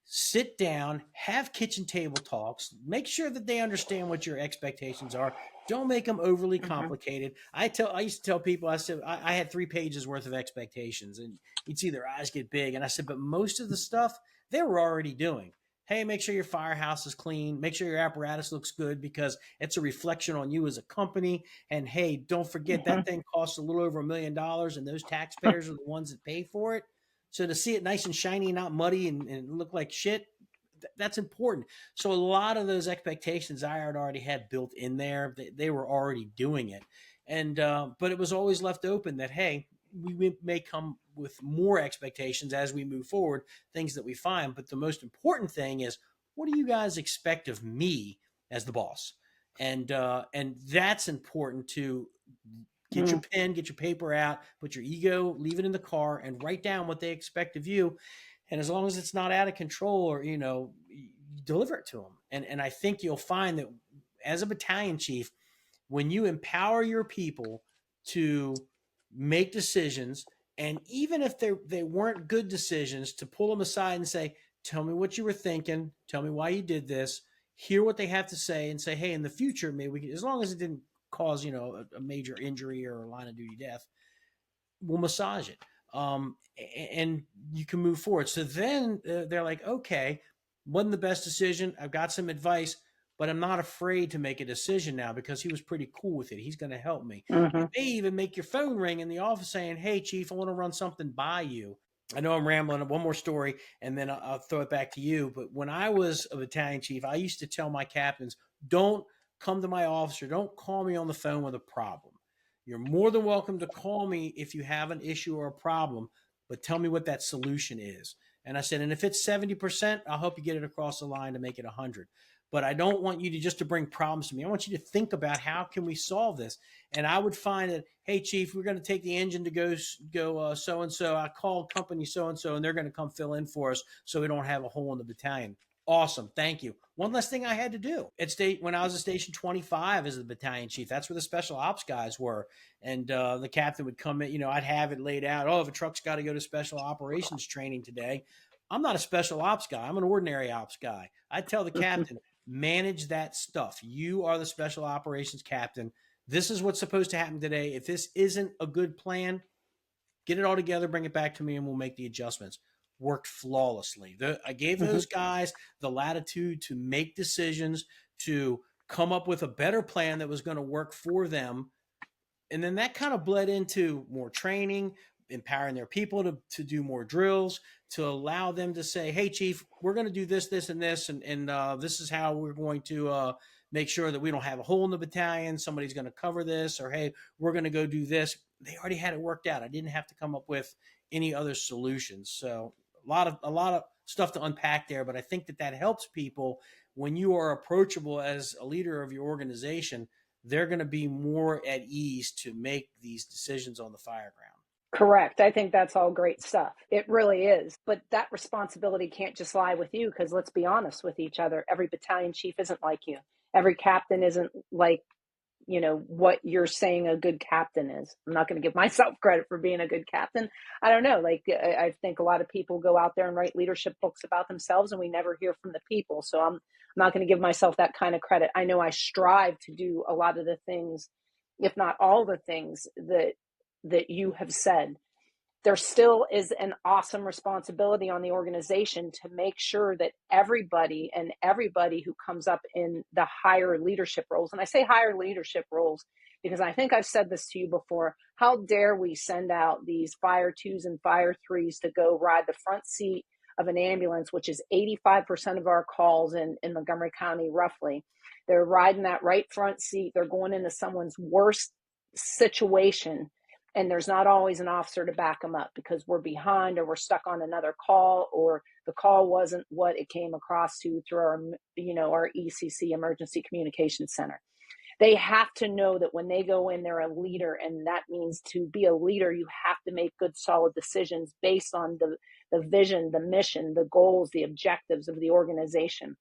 sit down, have kitchen table talks, make sure that they understand what your expectations are. Don't make them overly Hmm. complicated. I used to tell people, I said, I had 3 pages worth of expectations, and you'd see their eyes get big. And I said, but most of the stuff they were already doing. Hey, make sure your firehouse is clean. Make sure your apparatus looks good because it's a reflection on you as a company. And hey, don't forget Mm-hmm. that thing costs a little over $1 million, and those taxpayers are the ones that pay for it. So to see it nice and shiny, not muddy and look like shit, that's important. So a lot of those expectations I had already had built in there. They were already doing it, and but it was always left open that hey, we may come with more expectations as we move forward, things that we find. But the most important thing is, what do you guys expect of me as the boss? And that's important to get your pen, get your paper out, put your ego, leave it in the car, and write down what they expect of you. And as long as it's not out of control, or you deliver it to them. And I think you'll find that as a battalion chief, when you empower your people to make decisions, and even if they weren't good decisions, to pull them aside and say, tell me what you were thinking, tell me why you did this, hear what they have to say, and say, hey, in the future, maybe we can, as long as it didn't cause a major injury or a line of duty death, we'll massage it. And you can move forward. So then they're like, okay, wasn't the best decision. I've got some advice, but I'm not afraid to make a decision now because he was pretty cool with it. He's going to help me. Mm-hmm. It may even make your phone ring in the office saying, hey, chief, I want to run something by you. I know I'm rambling. One more story, and then I'll throw it back to you. But when I was a battalion chief, I used to tell my captains, don't come to my office or don't call me on the phone with a problem. You're more than welcome to call me if you have an issue or a problem, but tell me what that solution is. And I said, and if it's 70%, I'll help you get it across the line to make it 100. But I don't want you to just to bring problems to me. I want you to think about how can we solve this. And I would find that, hey, chief, we're going to take the engine to go so and so. I called company so and so, and they're going to come fill in for us so we don't have a hole in the battalion. Awesome. Thank you. One less thing I had to do. When I was at Station 25 as the battalion chief, that's where the special ops guys were. And the captain would come in, I'd have it laid out. Oh, if a truck's got to go to special operations training today, I'm not a special ops guy. I'm an ordinary ops guy. I'd tell the captain, manage that stuff. You are the special operations captain. This is what's supposed to happen today. If this isn't a good plan, get it all together, bring it back to me, and we'll make the adjustments. Worked flawlessly. I gave Mm-hmm. those guys the latitude to make decisions, to come up with a better plan that was going to work for them. And then that kind of bled into more training, empowering their people to do more drills, to allow them to say, hey, chief, we're going to do this, this, and this. And this is how we're going to make sure that we don't have a hole in the battalion. Somebody's going to cover this, or, hey, we're going to go do this. They already had it worked out. I didn't have to come up with any other solutions. So a lot of stuff to unpack there, but I think that helps people when you are approachable as a leader of your organization. They're going to be more at ease to make these decisions on the fire ground. Correct. I think that's all great stuff. It really is. But that responsibility can't just lie with you because let's be honest with each other. Every battalion chief isn't like you. Every captain isn't like, what you're saying a good captain is. I'm not going to give myself credit for being a good captain. I don't know. Like, I think a lot of people go out there and write leadership books about themselves and we never hear from the people. So I'm not going to give myself that kind of credit. I know I strive to do a lot of the things, if not all the things that you have said. There still is an awesome responsibility on the organization to make sure that everybody who comes up in the higher leadership roles, and I say higher leadership roles because I think I've said this to you before, how dare we send out these fire twos and fire threes to go ride the front seat of an ambulance, which is 85% of our calls in Montgomery County, roughly. They're riding that right front seat. They're going into someone's worst situation, and there's not always an officer to back them up because we're behind or we're stuck on another call, or the call wasn't what it came across to through our ECC, Emergency Communication Center. They have to know that when they go in, they're a leader, and that means to be a leader, you have to make good, solid decisions based on the vision, the mission, the goals, the objectives of the organization.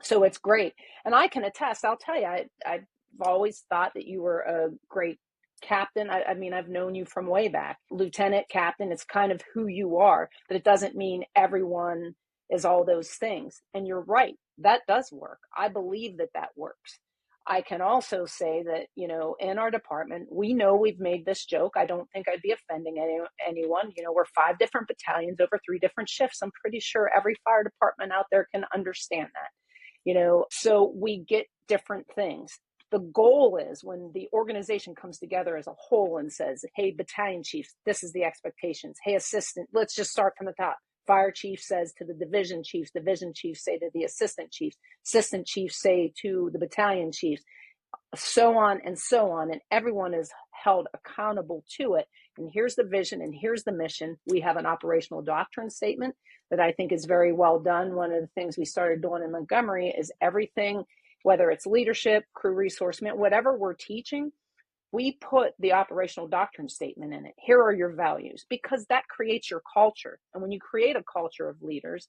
So it's great. And I can attest, I'll tell you, I've always thought that you were a great captain. I mean, I've known you from way back. Lieutenant, captain, it's kind of who you are, but it doesn't mean everyone is all those things. And you're right, that does work. I believe that works. I can also say that, in our department, we know we've made this joke. I don't think I'd be offending anyone. We're 5 different battalions over 3 different shifts. I'm pretty sure every fire department out there can understand that. So we get different things. The goal is when the organization comes together as a whole and says, hey, battalion chiefs, this is the expectations. Hey, assistant, let's just start from the top. Fire chief says to the division chiefs say to the assistant chiefs say to the battalion chiefs, so on and so on. And everyone is held accountable to it. And here's the vision and here's the mission. We have an operational doctrine statement that I think is very well done. One of the things we started doing in Montgomery is everything, whether it's leadership, crew resource, whatever we're teaching, we put the operational doctrine statement in it. Here are your values, because that creates your culture. And when you create a culture of leaders,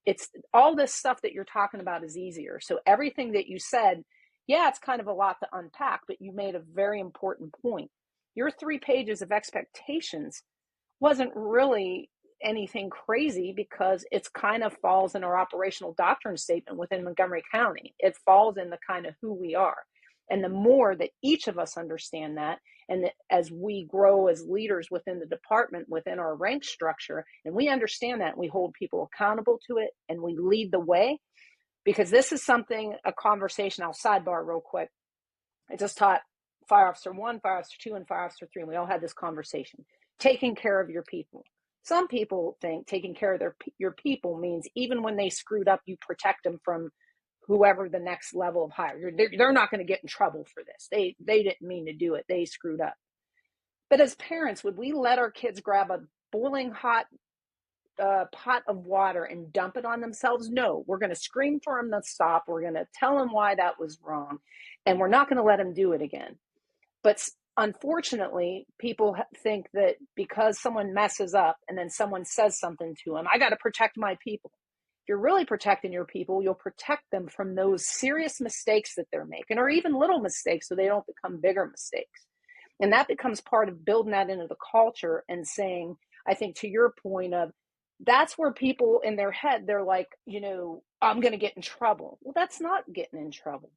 it's all this stuff that you're talking about is easier. So everything that you said, yeah, it's kind of a lot to unpack, but you made a very important point. Your 3 pages of expectations wasn't really anything crazy, because it's kind of falls in our operational doctrine statement within Montgomery County. It falls in the kind of who we are. And the more that each of us understand that, and that as we grow as leaders within the department, within our rank structure, and we understand that, we hold people accountable to it, and we lead the way, because this is something, a conversation, I'll sidebar real quick. I just taught Fire Officer 1, Fire Officer 2, and Fire Officer 3, and we all had this conversation. Taking care of your people. Some people think taking care of your people means even when they screwed up, you protect them from whoever the next level of higher. They're not going to get in trouble for this. They didn't mean to do it. They screwed up. But as parents, would we let our kids grab a boiling hot pot of water and dump it on themselves? No, we're going to scream for them to stop. We're going to tell them why that was wrong. And we're not going to let them do it again. But unfortunately, people think that because someone messes up and then someone says something to them, I got to protect my people. If you're really protecting your people, you'll protect them from those serious mistakes that they're making, or even little mistakes, so they don't become bigger mistakes. And that becomes part of building that into the culture and saying, I think to your point of, that's where people in their head, they're like, I'm going to get in trouble. Well, that's not getting in trouble.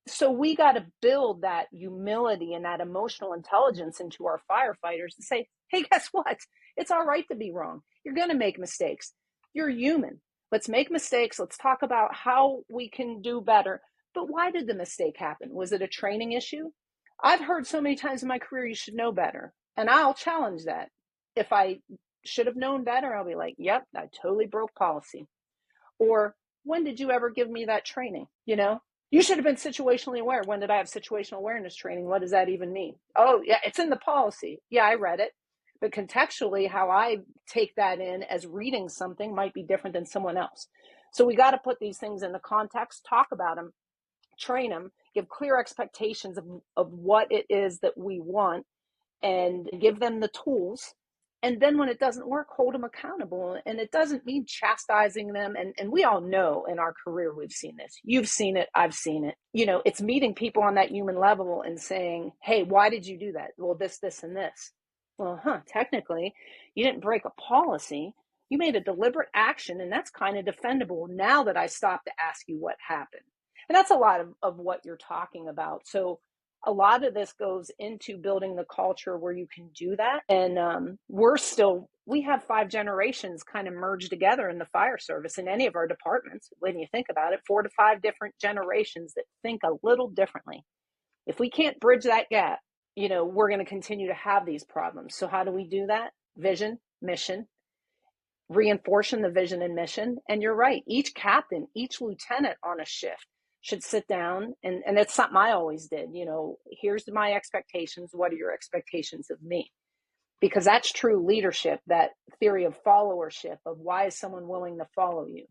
So we got to build that humility and that emotional intelligence into our firefighters and say, hey, guess what? It's all right to be wrong. You're going to make mistakes. You're human. Let's make mistakes. Let's talk about how we can do better. But why did the mistake happen? Was it a training issue? I've heard so many times in my career, you should know better. And I'll challenge that. If I should have known better, I'll be like, yep, I totally broke policy. Or when did you ever give me that training? You should have been situationally aware. When did I have situational awareness training? What does that even mean? Oh, yeah, it's in the policy. Yeah, I read it. But contextually, how I take that in as reading something might be different than someone else. So we got to put these things into context, talk about them, train them, give clear expectations of what it is that we want, and give them the tools. And then when it doesn't work, hold them accountable. And it doesn't mean chastising them. And we all know in our career, we've seen this. You've seen it. I've seen it. It's meeting people on that human level and saying, hey, why did you do that? Well, this, and this. Well, technically, you didn't break a policy. You made a deliberate action, and that's kind of defendable now that I stopped to ask you what happened. And that's a lot of what you're talking about. So a lot of this goes into building the culture where you can do that. And we have 5 generations kind of merged together in the fire service in any of our departments. When you think about it, 4 to 5 different generations that think a little differently. If we can't bridge that gap, we're going to continue to have these problems. So how do we do that? Vision, mission, reinforcing the vision and mission. And you're right. Each captain, each lieutenant on a shift should sit down, and it's something I always did. Here's my expectations. What are your expectations of me? Because that's true leadership, that theory of followership, of why is someone willing to follow you?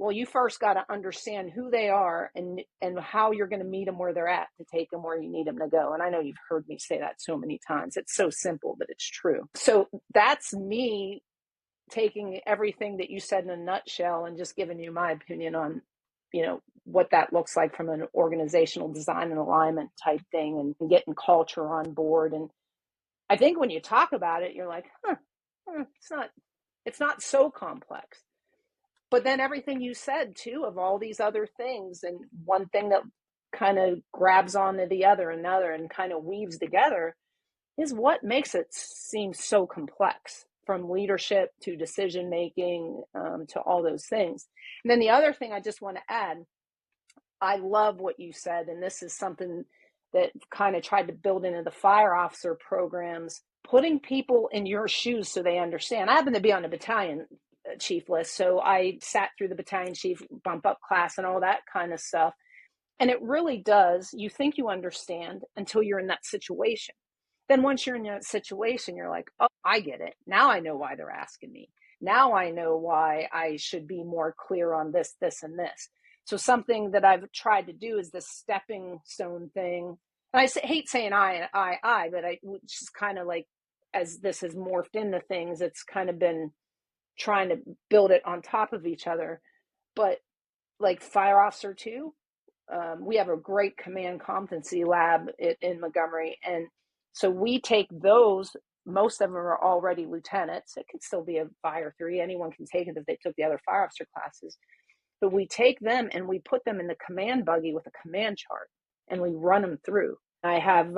Well, you first got to understand who they are and how you're going to meet them where they're at to take them where you need them to go. And I know you've heard me say that so many times. It's so simple, but it's true. So that's me taking everything that you said in a nutshell and just giving you my opinion on what that looks like from an organizational design and alignment type thing, and getting culture on board. And I think when you talk about it, you're like, it's not so complex. But then everything you said too, of all these other things, and one thing that kind of grabs onto the other and another and kind of weaves together is what makes it seem so complex, from leadership to decision making, to all those things. And then the other thing I just want to add, I love what you said, and this is something that kind of tried to build into the fire officer programs, putting people in your shoes so they understand. I happen to be on the battalion chief list, so I sat through the battalion chief bump up class and all that kind of stuff. And it really does, you think you understand until you're in that situation. Then once you're in that situation, you're like, oh, I get it. Now I know why they're asking me. Now I know why I should be more clear on this, this, and this. So something that I've tried to do is this stepping stone thing. And hate saying but I just kind of like, as this has morphed into things, it's kind of been trying to build it on top of each other. But like Fire Officer 2, we have a great command competency lab in Montgomery. And so we take those, most of them are already lieutenants. It could still be a fire 3. Anyone can take it if they took the other fire officer classes. But we take them and we put them in the command buggy with a command chart and we run them through. I have,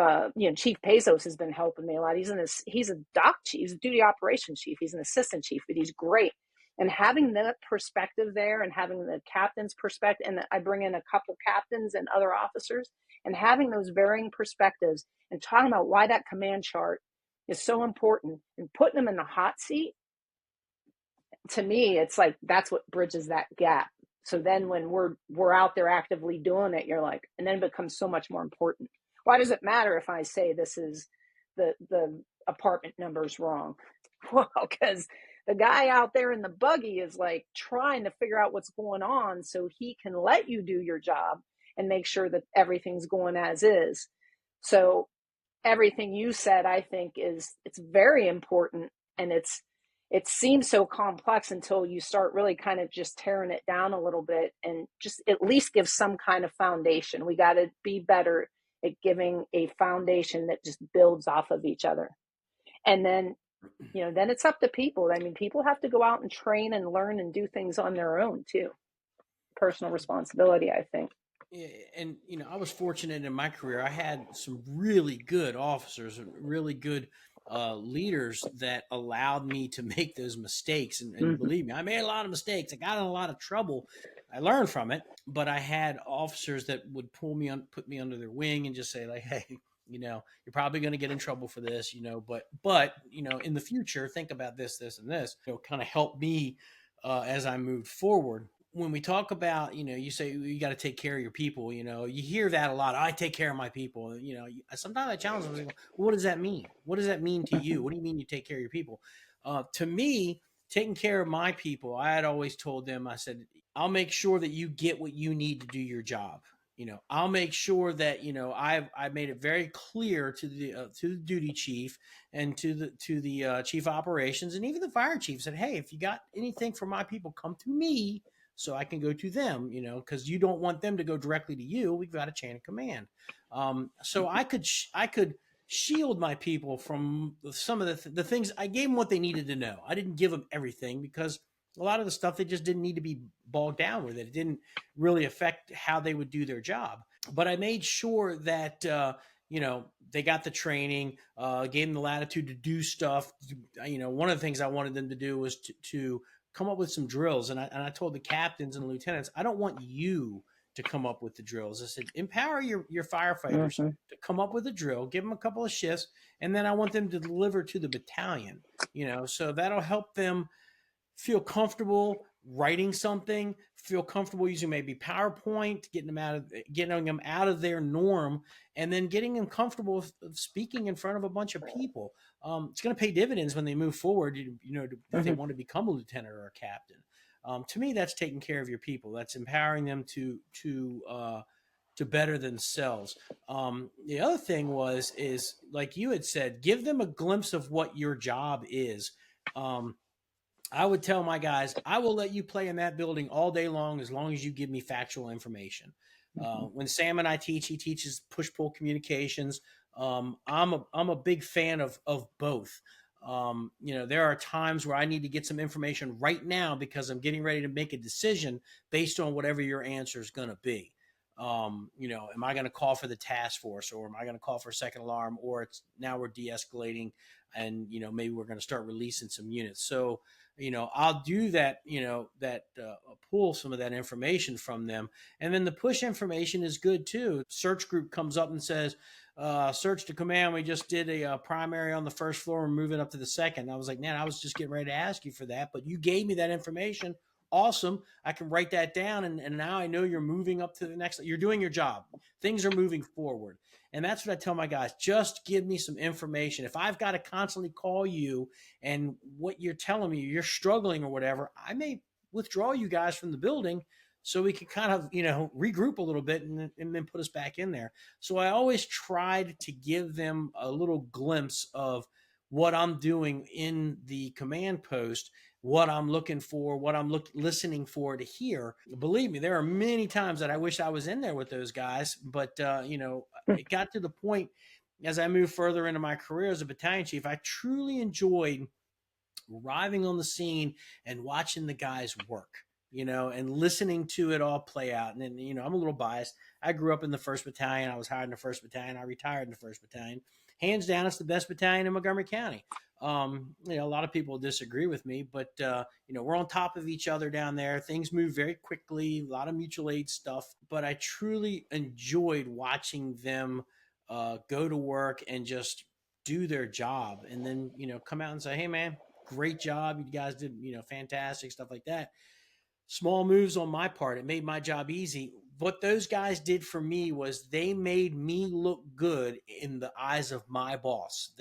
Chief Pezos has been helping me a lot. He's a doc chief, he's a duty operations chief. He's an assistant chief, but he's great. And having that perspective there and having the captain's perspective, and I bring in a couple captains and other officers, and having those varying perspectives and talking about why that command chart is so important and putting them in the hot seat, to me, it's like that's what bridges that gap. So then when we're out there actively doing it, you're like, and then it becomes so much more important. Why does it matter if I say this is the apartment number's wrong? Well, because the guy out there in the buggy is like trying to figure out what's going on so he can let you do your job and make sure that everything's going as is. So everything you said, I think it's very important, and it seems so complex until you start really kind of just tearing it down a little bit and just at least give some kind of foundation. We got to be better at giving a foundation that just builds off of each other. And then, then it's up to people. I mean, people have to go out and train and learn and do things on their own too. Personal responsibility, I think. Yeah, and I was fortunate in my career. I had some really good officers and really good leaders that allowed me to make those mistakes. And believe me, I made a lot of mistakes. I got in a lot of trouble. I learned from it, but I had officers that would put me under their wing and just say like, "Hey, you're probably going to get in trouble for this, but in the future, think about this, this, and this." Kind of help me as I moved forward. When we talk about, you say you got to take care of your people, you hear that a lot. I take care of my people. Sometimes I challenge them. Well, what does that mean? What does that mean to you? What do you mean you take care of your people? To me, taking care of my people, I had always told them, I said, I'll make sure that you get what you need to do your job. I'll make sure that, I've made it very clear to the duty chief and to the chief operations and even the fire chief said, hey, if you got anything for my people, come to me so I can go to them, because you don't want them to go directly to you. We've got a chain of command. So I could shield my people from some of the things. I gave them what they needed to know. I didn't give them everything because a lot of the stuff they just didn't need to be bogged down with it. It didn't really affect how they would do their job. But I made sure that, they got the training, gave them the latitude to do stuff. One of the things I wanted them to do was to come up with some drills. And I told the captains and lieutenants, I don't want you to come up with the drills. I said, empower your firefighters to come up with a drill, give them a couple of shifts, and then I want them to deliver to the battalion, so that'll help them feel comfortable writing something, feel comfortable using maybe PowerPoint, getting them out of their norm, and then getting them comfortable with speaking in front of a bunch of people. It's going to pay dividends when they move forward, if they want to become a lieutenant or a captain. To me, that's taking care of your people. That's empowering them to better themselves. The other thing is like you had said, give them a glimpse of what your job is. I would tell my guys, I will let you play in that building all day long as you give me factual information. When Sam and I teach, he teaches push-pull communications. I'm a big fan of both. There are times where I need to get some information right now because I'm getting ready to make a decision based on whatever your answer is going to be. Am I going to call for the task force, or am I going to call for a second alarm, or it's now we're de-escalating, and maybe we're going to start releasing some units. So I'll do that, pull some of that information from them. And then the push information is good too. Search group comes up and says, search to command, we just did a primary on the first floor, we're moving up to the second. I was like, man, I was just getting ready to ask you for that, but you gave me that information. Awesome. I can write that down. And now I know you're moving up to the next, you're doing your job. Things are moving forward. And that's what I tell my guys, just give me some information. If I've got to constantly call you and what you're telling me, you're struggling or whatever, I may withdraw you guys from the building so we can kind of, regroup a little bit and then put us back in there. So I always tried to give them a little glimpse of what I'm doing in the command post, what I'm looking for, what I'm listening for to hear. Believe me, there are many times that I wish I was in there with those guys, but it got to the point as I moved further into my career as a battalion chief, I truly enjoyed arriving on the scene and watching the guys work, and listening to it all play out. And then, I'm a little biased. I grew up in the 1st Battalion. I was hired in the 1st Battalion. I retired in the 1st Battalion. Hands down, it's the best battalion in Montgomery County. A lot of people disagree with me, but, we're on top of each other down there. Things move very quickly, a lot of mutual aid stuff. But I truly enjoyed watching them go to work and just do their job, and then, come out and say, hey, man, great job. You guys did, fantastic, stuff like that. Small moves on my part. It made my job easy. What those guys did for me was they made me look good in the eyes of my boss.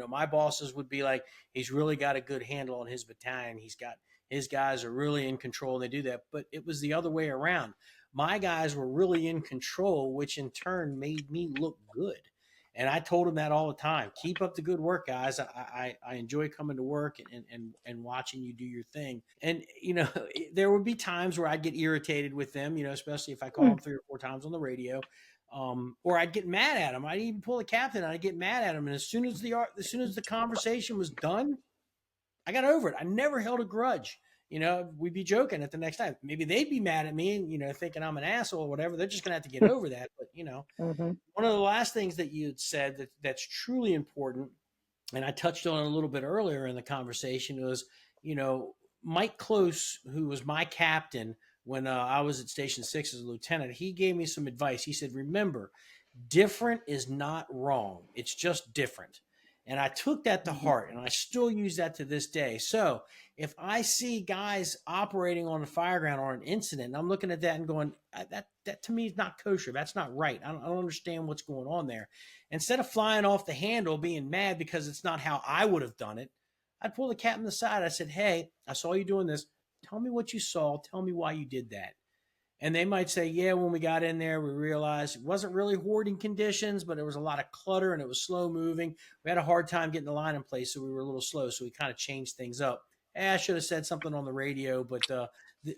My bosses would be like, he's really got a good handle on his battalion. His guys are really in control, and they do that. But it was the other way around. My guys were really in control, which in turn made me look good. And I told them that all the time. Keep up the good work, guys. I enjoy coming to work and watching you do your thing. And, there would be times where I'd get irritated with them, especially if I call them 3 or 4 times on the radio. Or I'd get mad at them. I'd even pull the captain and I'd get mad at them. And as soon as the conversation was done, I got over it. I never held a grudge. We'd be joking at the next time. Maybe they'd be mad at me and, thinking I'm an asshole or whatever. They're just going to have to get over that. But, Mm-hmm. one of the last things that you had said that's truly important, and I touched on it a little bit earlier in the conversation, was, Mike Close, who was my captain when I was at Station 6 as a lieutenant, he gave me some advice. He said, remember, different is not wrong. It's just different. And I took that to heart, and I still use that to this day. So if I see guys operating on a fireground or an incident, and I'm looking at that and going, that to me is not kosher. That's not right. I don't understand what's going on there. Instead of flying off the handle, being mad because it's not how I would have done it, I'd pull the captain aside. I said, hey, I saw you doing this. Tell me what you saw. Tell me why you did that. And they might say, yeah, when we got in there, we realized it wasn't really hoarding conditions, but there was a lot of clutter and it was slow moving. We had a hard time getting the line in place, so we were a little slow. So we kind of changed things up. I should have said something on the radio, but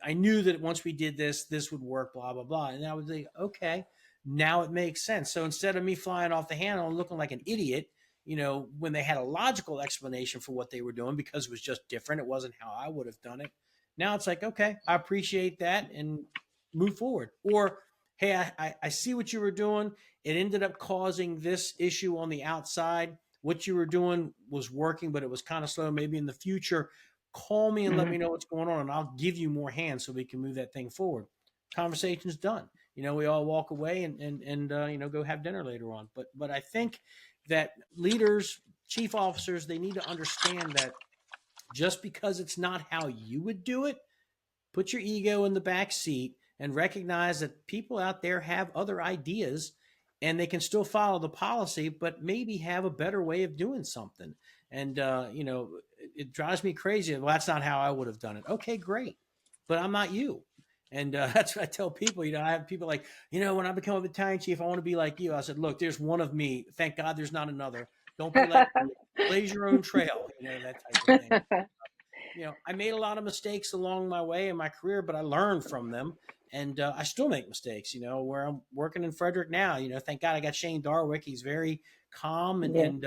I knew that once we did this would work, blah, blah, blah. And I was like, okay, now it makes sense. So instead of me flying off the handle and looking like an idiot, when they had a logical explanation for what they were doing because it was just different, it wasn't how I would have done it. Now it's like, okay, I appreciate that and move forward. Or, hey, I see what you were doing. It ended up causing this issue on the outside. What you were doing was working, but it was kind of slow. Maybe in the future, call me and let me know what's going on, and I'll give you more hands so we can move that thing forward. Conversation's done. We all walk away and go have dinner later on. But I think that leaders, chief officers, they need to understand that just because it's not how you would do it, put your ego in the back seat and recognize that people out there have other ideas and they can still follow the policy, but maybe have a better way of doing something. And, it drives me crazy. Well, that's not how I would have done it. Okay, great. But I'm not you. And that's what I tell people. I have people like, when I become a battalion chief, I want to be like you. I said, look, there's one of me. Thank God there's not another. Don't be like me. Blaze your own trail, that type of thing. I made a lot of mistakes along my way in my career, but I learned from them. And I still make mistakes, where I'm working in Frederick now. Thank God I got Shane Darwick. He's very calm and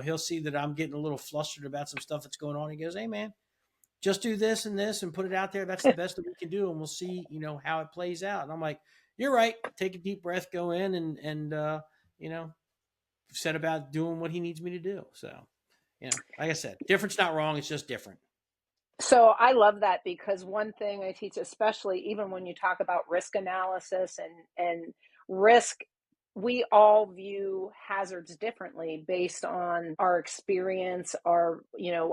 he'll see that I'm getting a little flustered about some stuff that's going on. He goes, hey, man, just do this and this and put it out there. That's the best that we can do. And we'll see, how it plays out. And I'm like, you're right. Take a deep breath, go in, and you know, set about doing what he needs me to do. So, like I said, different's not wrong. It's just different. So I love that, because one thing I teach, especially even when you talk about risk analysis and risk, we all view hazards differently based on our experience, our,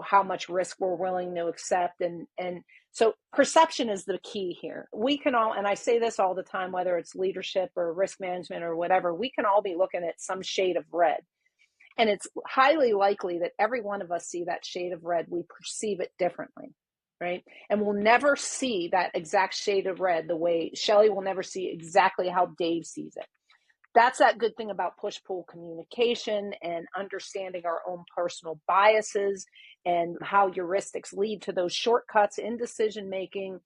how much risk we're willing to accept. And so perception is the key here. We can all, and I say this all the time, whether it's leadership or risk management or whatever, we can all be looking at some shade of red. And it's highly likely that every one of us see that shade of red. We perceive it differently, right? And we'll never see that exact shade of red the way Shelley will never see exactly how Dave sees it. That's that good thing about push-pull communication and understanding our own personal biases and how heuristics lead to those shortcuts in decision making.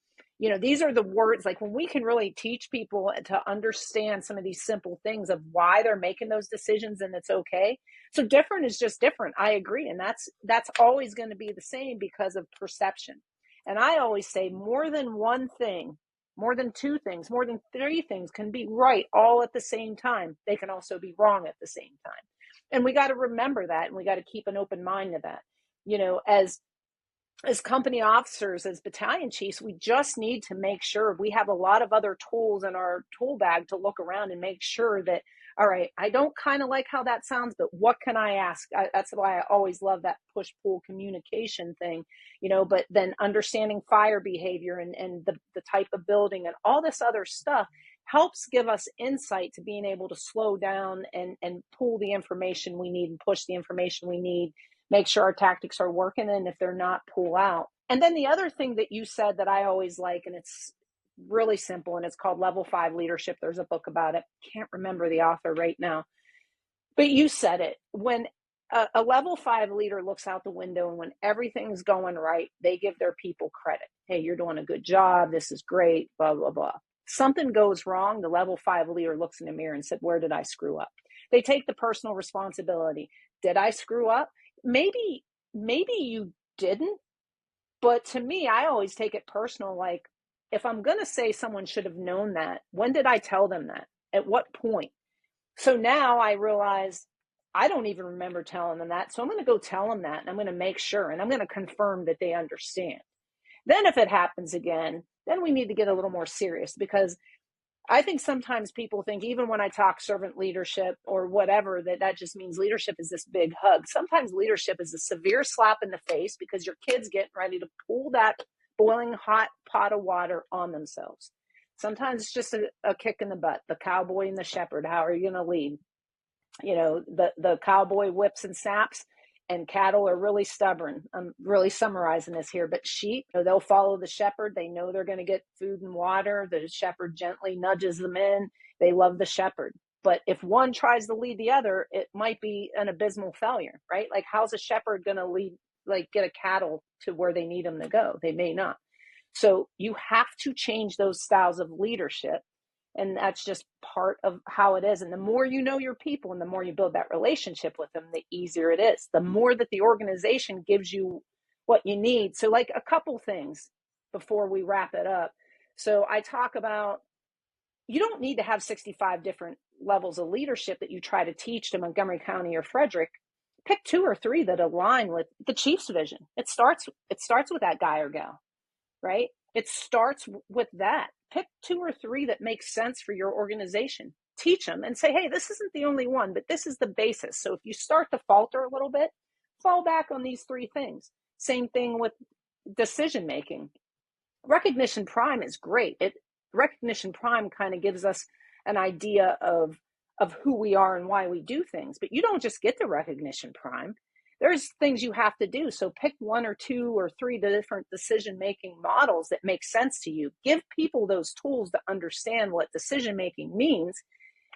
These are the words, like when we can really teach people to understand some of these simple things of why they're making those decisions, and it's okay. So different is just different. I agree. And that's always going to be the same because of perception. And I always say more than one thing, more than two things, more than three things can be right all at the same time. They can also be wrong at the same time. And we got to remember that, and we got to keep an open mind to that. As company officers, as battalion chiefs, we just need to make sure we have a lot of other tools in our tool bag to look around and make sure that, all right, I don't kind of like how that sounds, but what can I ask? That's why I always love that push-pull communication thing, but then understanding fire behavior and the type of building and all this other stuff helps give us insight to being able to slow down and pull the information we need and push the information we need, make sure our tactics are working, and if they're not, pull out. And then the other thing that you said that I always like, and it's really simple, and it's called Level 5 Leadership. There's a book about it. Can't remember the author right now, but you said it. When a Level 5 leader looks out the window and when everything's going right, they give their people credit. Hey, you're doing a good job. This is great, blah, blah, blah. Something goes wrong, the Level 5 leader looks in the mirror and said, where did I screw up? They take the personal responsibility. Did I screw up? Maybe you didn't, but to me, I always take it personal. Like, if I'm going to say someone should have known that, when did I tell them that? At what point? So now I realize I don't even remember telling them that. So I'm going to go tell them that, and I'm going to make sure, and I'm going to confirm that they understand. Then if it happens again, then we need to get a little more serious, because I think sometimes people think, even when I talk servant leadership or whatever, that just means leadership is this big hug. Sometimes leadership is a severe slap in the face because your kid's getting ready to pull that boiling hot pot of water on themselves. Sometimes it's just a kick in the butt. The cowboy and the shepherd, how are you going to lead? The cowboy whips and snaps, and cattle are really stubborn. I'm really summarizing this here, but sheep, they'll follow the shepherd. They know they're going to get food and water. The shepherd gently nudges them in. They love the shepherd. But if one tries to lead the other, it might be an abysmal failure, right? Like, how's a shepherd going to lead, like, get a cattle to where they need them to go? They may not. So you have to change those styles of leadership. And that's just part of how it is. And the more you know your people and the more you build that relationship with them, the easier it is. The more that the organization gives you what you need. So, like, a couple things before we wrap it up. So I talk about, you don't need to have 65 different levels of leadership that you try to teach to Montgomery County or Frederick. Pick 2 or 3 that align with the Chiefs vision. It starts with that guy or gal, right? It starts with that. Pick 2 or 3 that make sense for your organization. Teach them and say, hey, this isn't the only one, but this is the basis. So if you start to falter a little bit, fall back on these 3 things. Same thing with decision making. Recognition prime is great. Recognition prime kind of gives us an idea of who we are and why we do things, but you don't just get the recognition prime. There's things you have to do. So pick 1 or 2 or 3 different decision-making models that make sense to you. Give people those tools to understand what decision-making means,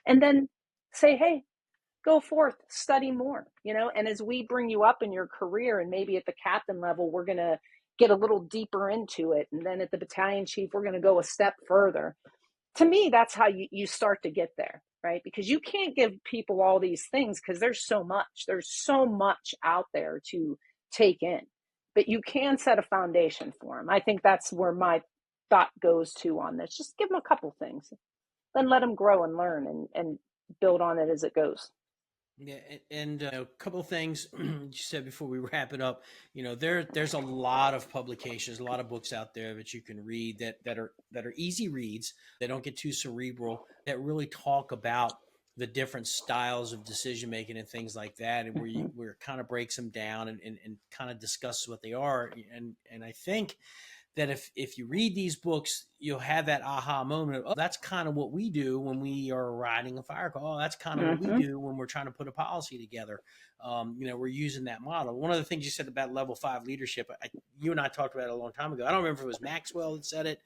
and then say, hey, go forth, study more, and as we bring you up in your career, and maybe at the captain level, we're going to get a little deeper into it. And then at the battalion chief, we're going to go a step further. To me, that's how you start to get there, right? Because you can't give people all these things because there's so much out there to take in, but you can set a foundation for them. I think that's where my thought goes to on this. Just give them a couple things. then let them grow and learn and build on it as it goes. Yeah, and a couple of things you said before we wrap it up. There's a lot of publications, a lot of books out there that you can read that are easy reads. They don't get too cerebral. That really talk about the different styles of decision making and things like that, and Mm-hmm. where it kind of breaks them down and kind of discusses what they are. And I think that if you read these books, you'll have that aha moment of, oh, that's kind of what we do when we are riding a fire call. Oh, that's kind of what we Mm-hmm. do when we're trying to put a policy together. We're using that model. One of the things you said about level 5 leadership, you and I talked about it a long time ago. I don't remember if it was Maxwell that said it.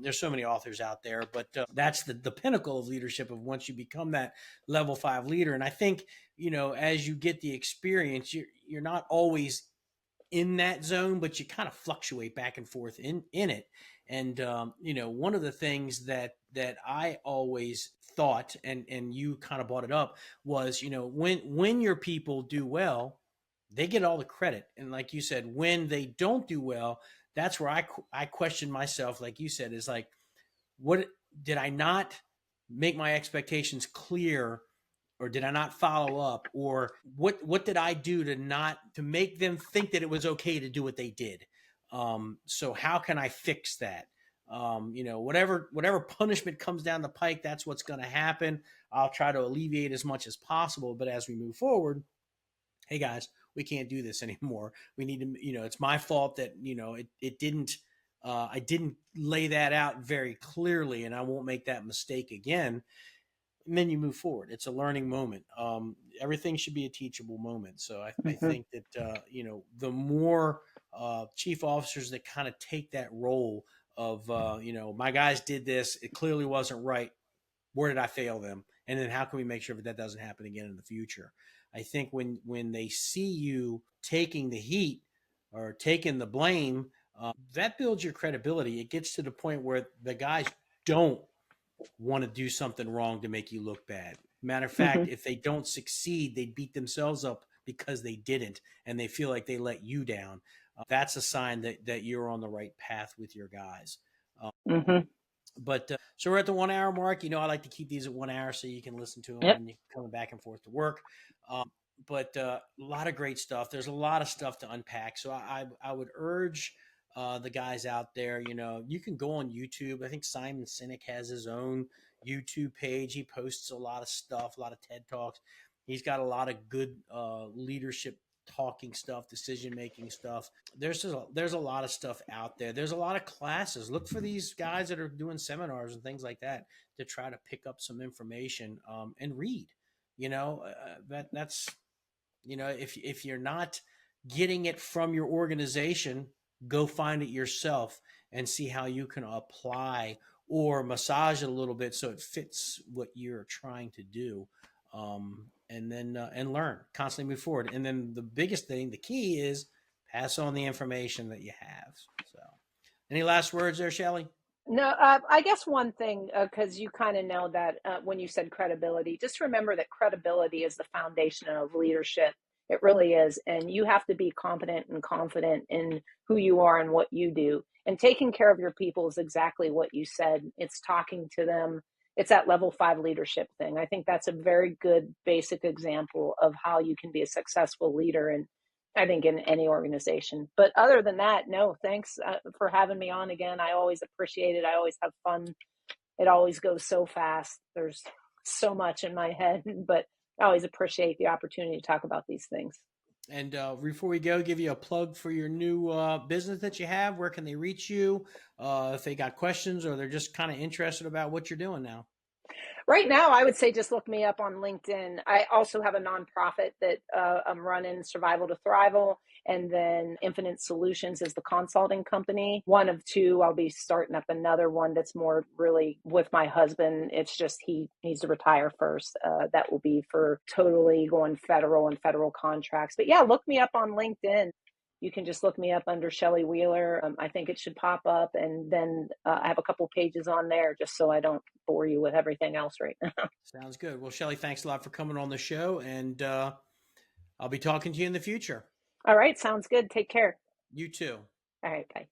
There's so many authors out there, but that's the pinnacle of leadership of once you become that level 5 leader. And I think, as you get the experience, you're not always in that zone, but you kind of fluctuate back and forth in it. And one of the things that I always thought, and you kind of brought it up, was when your people do well, they get all the credit. And like you said, when they don't do well, that's where I question myself. Like you said, is like, what did I not make my expectations clear, or did I not follow up, or what did I do to make them think that it was okay to do what they did? So how can I fix that? Whatever punishment comes down the pike, that's what's going to happen. I'll try to alleviate as much as possible. But as we move forward, hey guys, we can't do this anymore. We need to, it's my fault that it didn't. I didn't lay that out very clearly, and I won't make that mistake again. And then you move forward. It's a learning moment. Everything should be a teachable moment. So I Mm-hmm. think that the more chief officers that kind of take that role of my guys did this, it clearly wasn't right. Where did I fail them? And then how can we make sure that doesn't happen again in the future? I think when they see you taking the heat or taking the blame, that builds your credibility. It gets to the point where the guys don't want to do something wrong to make you look bad. Matter of Mm-hmm. fact, if they don't succeed, they beat themselves up because they didn't, and they feel like they let you down. That's a sign that you're on the right path with your guys. Mm-hmm. But so we're at the 1 hour mark. I like to keep these at 1 hour so you can listen to them Yep. when you're coming back and forth to work. But a lot of great stuff. There's a lot of stuff to unpack. So I would urge the guys out there. You can go on YouTube. I think Simon Sinek has his own YouTube page. He posts a lot of stuff, a lot of TED talks. He's got a lot of good leadership talking stuff, decision making stuff. There's a lot of stuff out there. There's a lot of classes. Look for these guys that are doing seminars and things like that to try to pick up some information and read. That's if you're not getting it from your organization, go find it yourself and see how you can apply or massage it a little bit so it fits what you're trying to do. And then and learn, constantly move forward. And then the biggest thing, the key is pass on the information that you have. So any last words there, Shelley? No, I guess one thing, because you kind of nailed that when you said credibility, just remember that credibility is the foundation of leadership. It really is. And you have to be competent and confident in who you are and what you do. And taking care of your people is exactly what you said. It's talking to them. It's that level 5 leadership thing. I think that's a very good basic example of how you can be a successful leader. And I think in any organization. But other than that, no, thanks for having me on again. I always appreciate it. I always have fun. It always goes so fast. There's so much in my head, but I always appreciate the opportunity to talk about these things. And before we go, give you a plug for your new business that you have. Where can they reach you if they got questions or they're just kind of interested about what you're doing now? Right now, I would say just look me up on LinkedIn. I also have a nonprofit that I'm running, Survival to Thrival, and then Infinite Solutions is the consulting company. One of two, I'll be starting up another one that's more really with my husband. It's just he needs to retire first. That will be for totally going federal and federal contracts. But yeah, look me up on LinkedIn. You can just look me up under Shelley Wheeler. I think it should pop up. And then I have a couple pages on there just so I don't bore you with everything else right now. Sounds good. Well, Shelley, thanks a lot for coming on the show, and I'll be talking to you in the future. All right. Sounds good. Take care. You too. All right. Bye.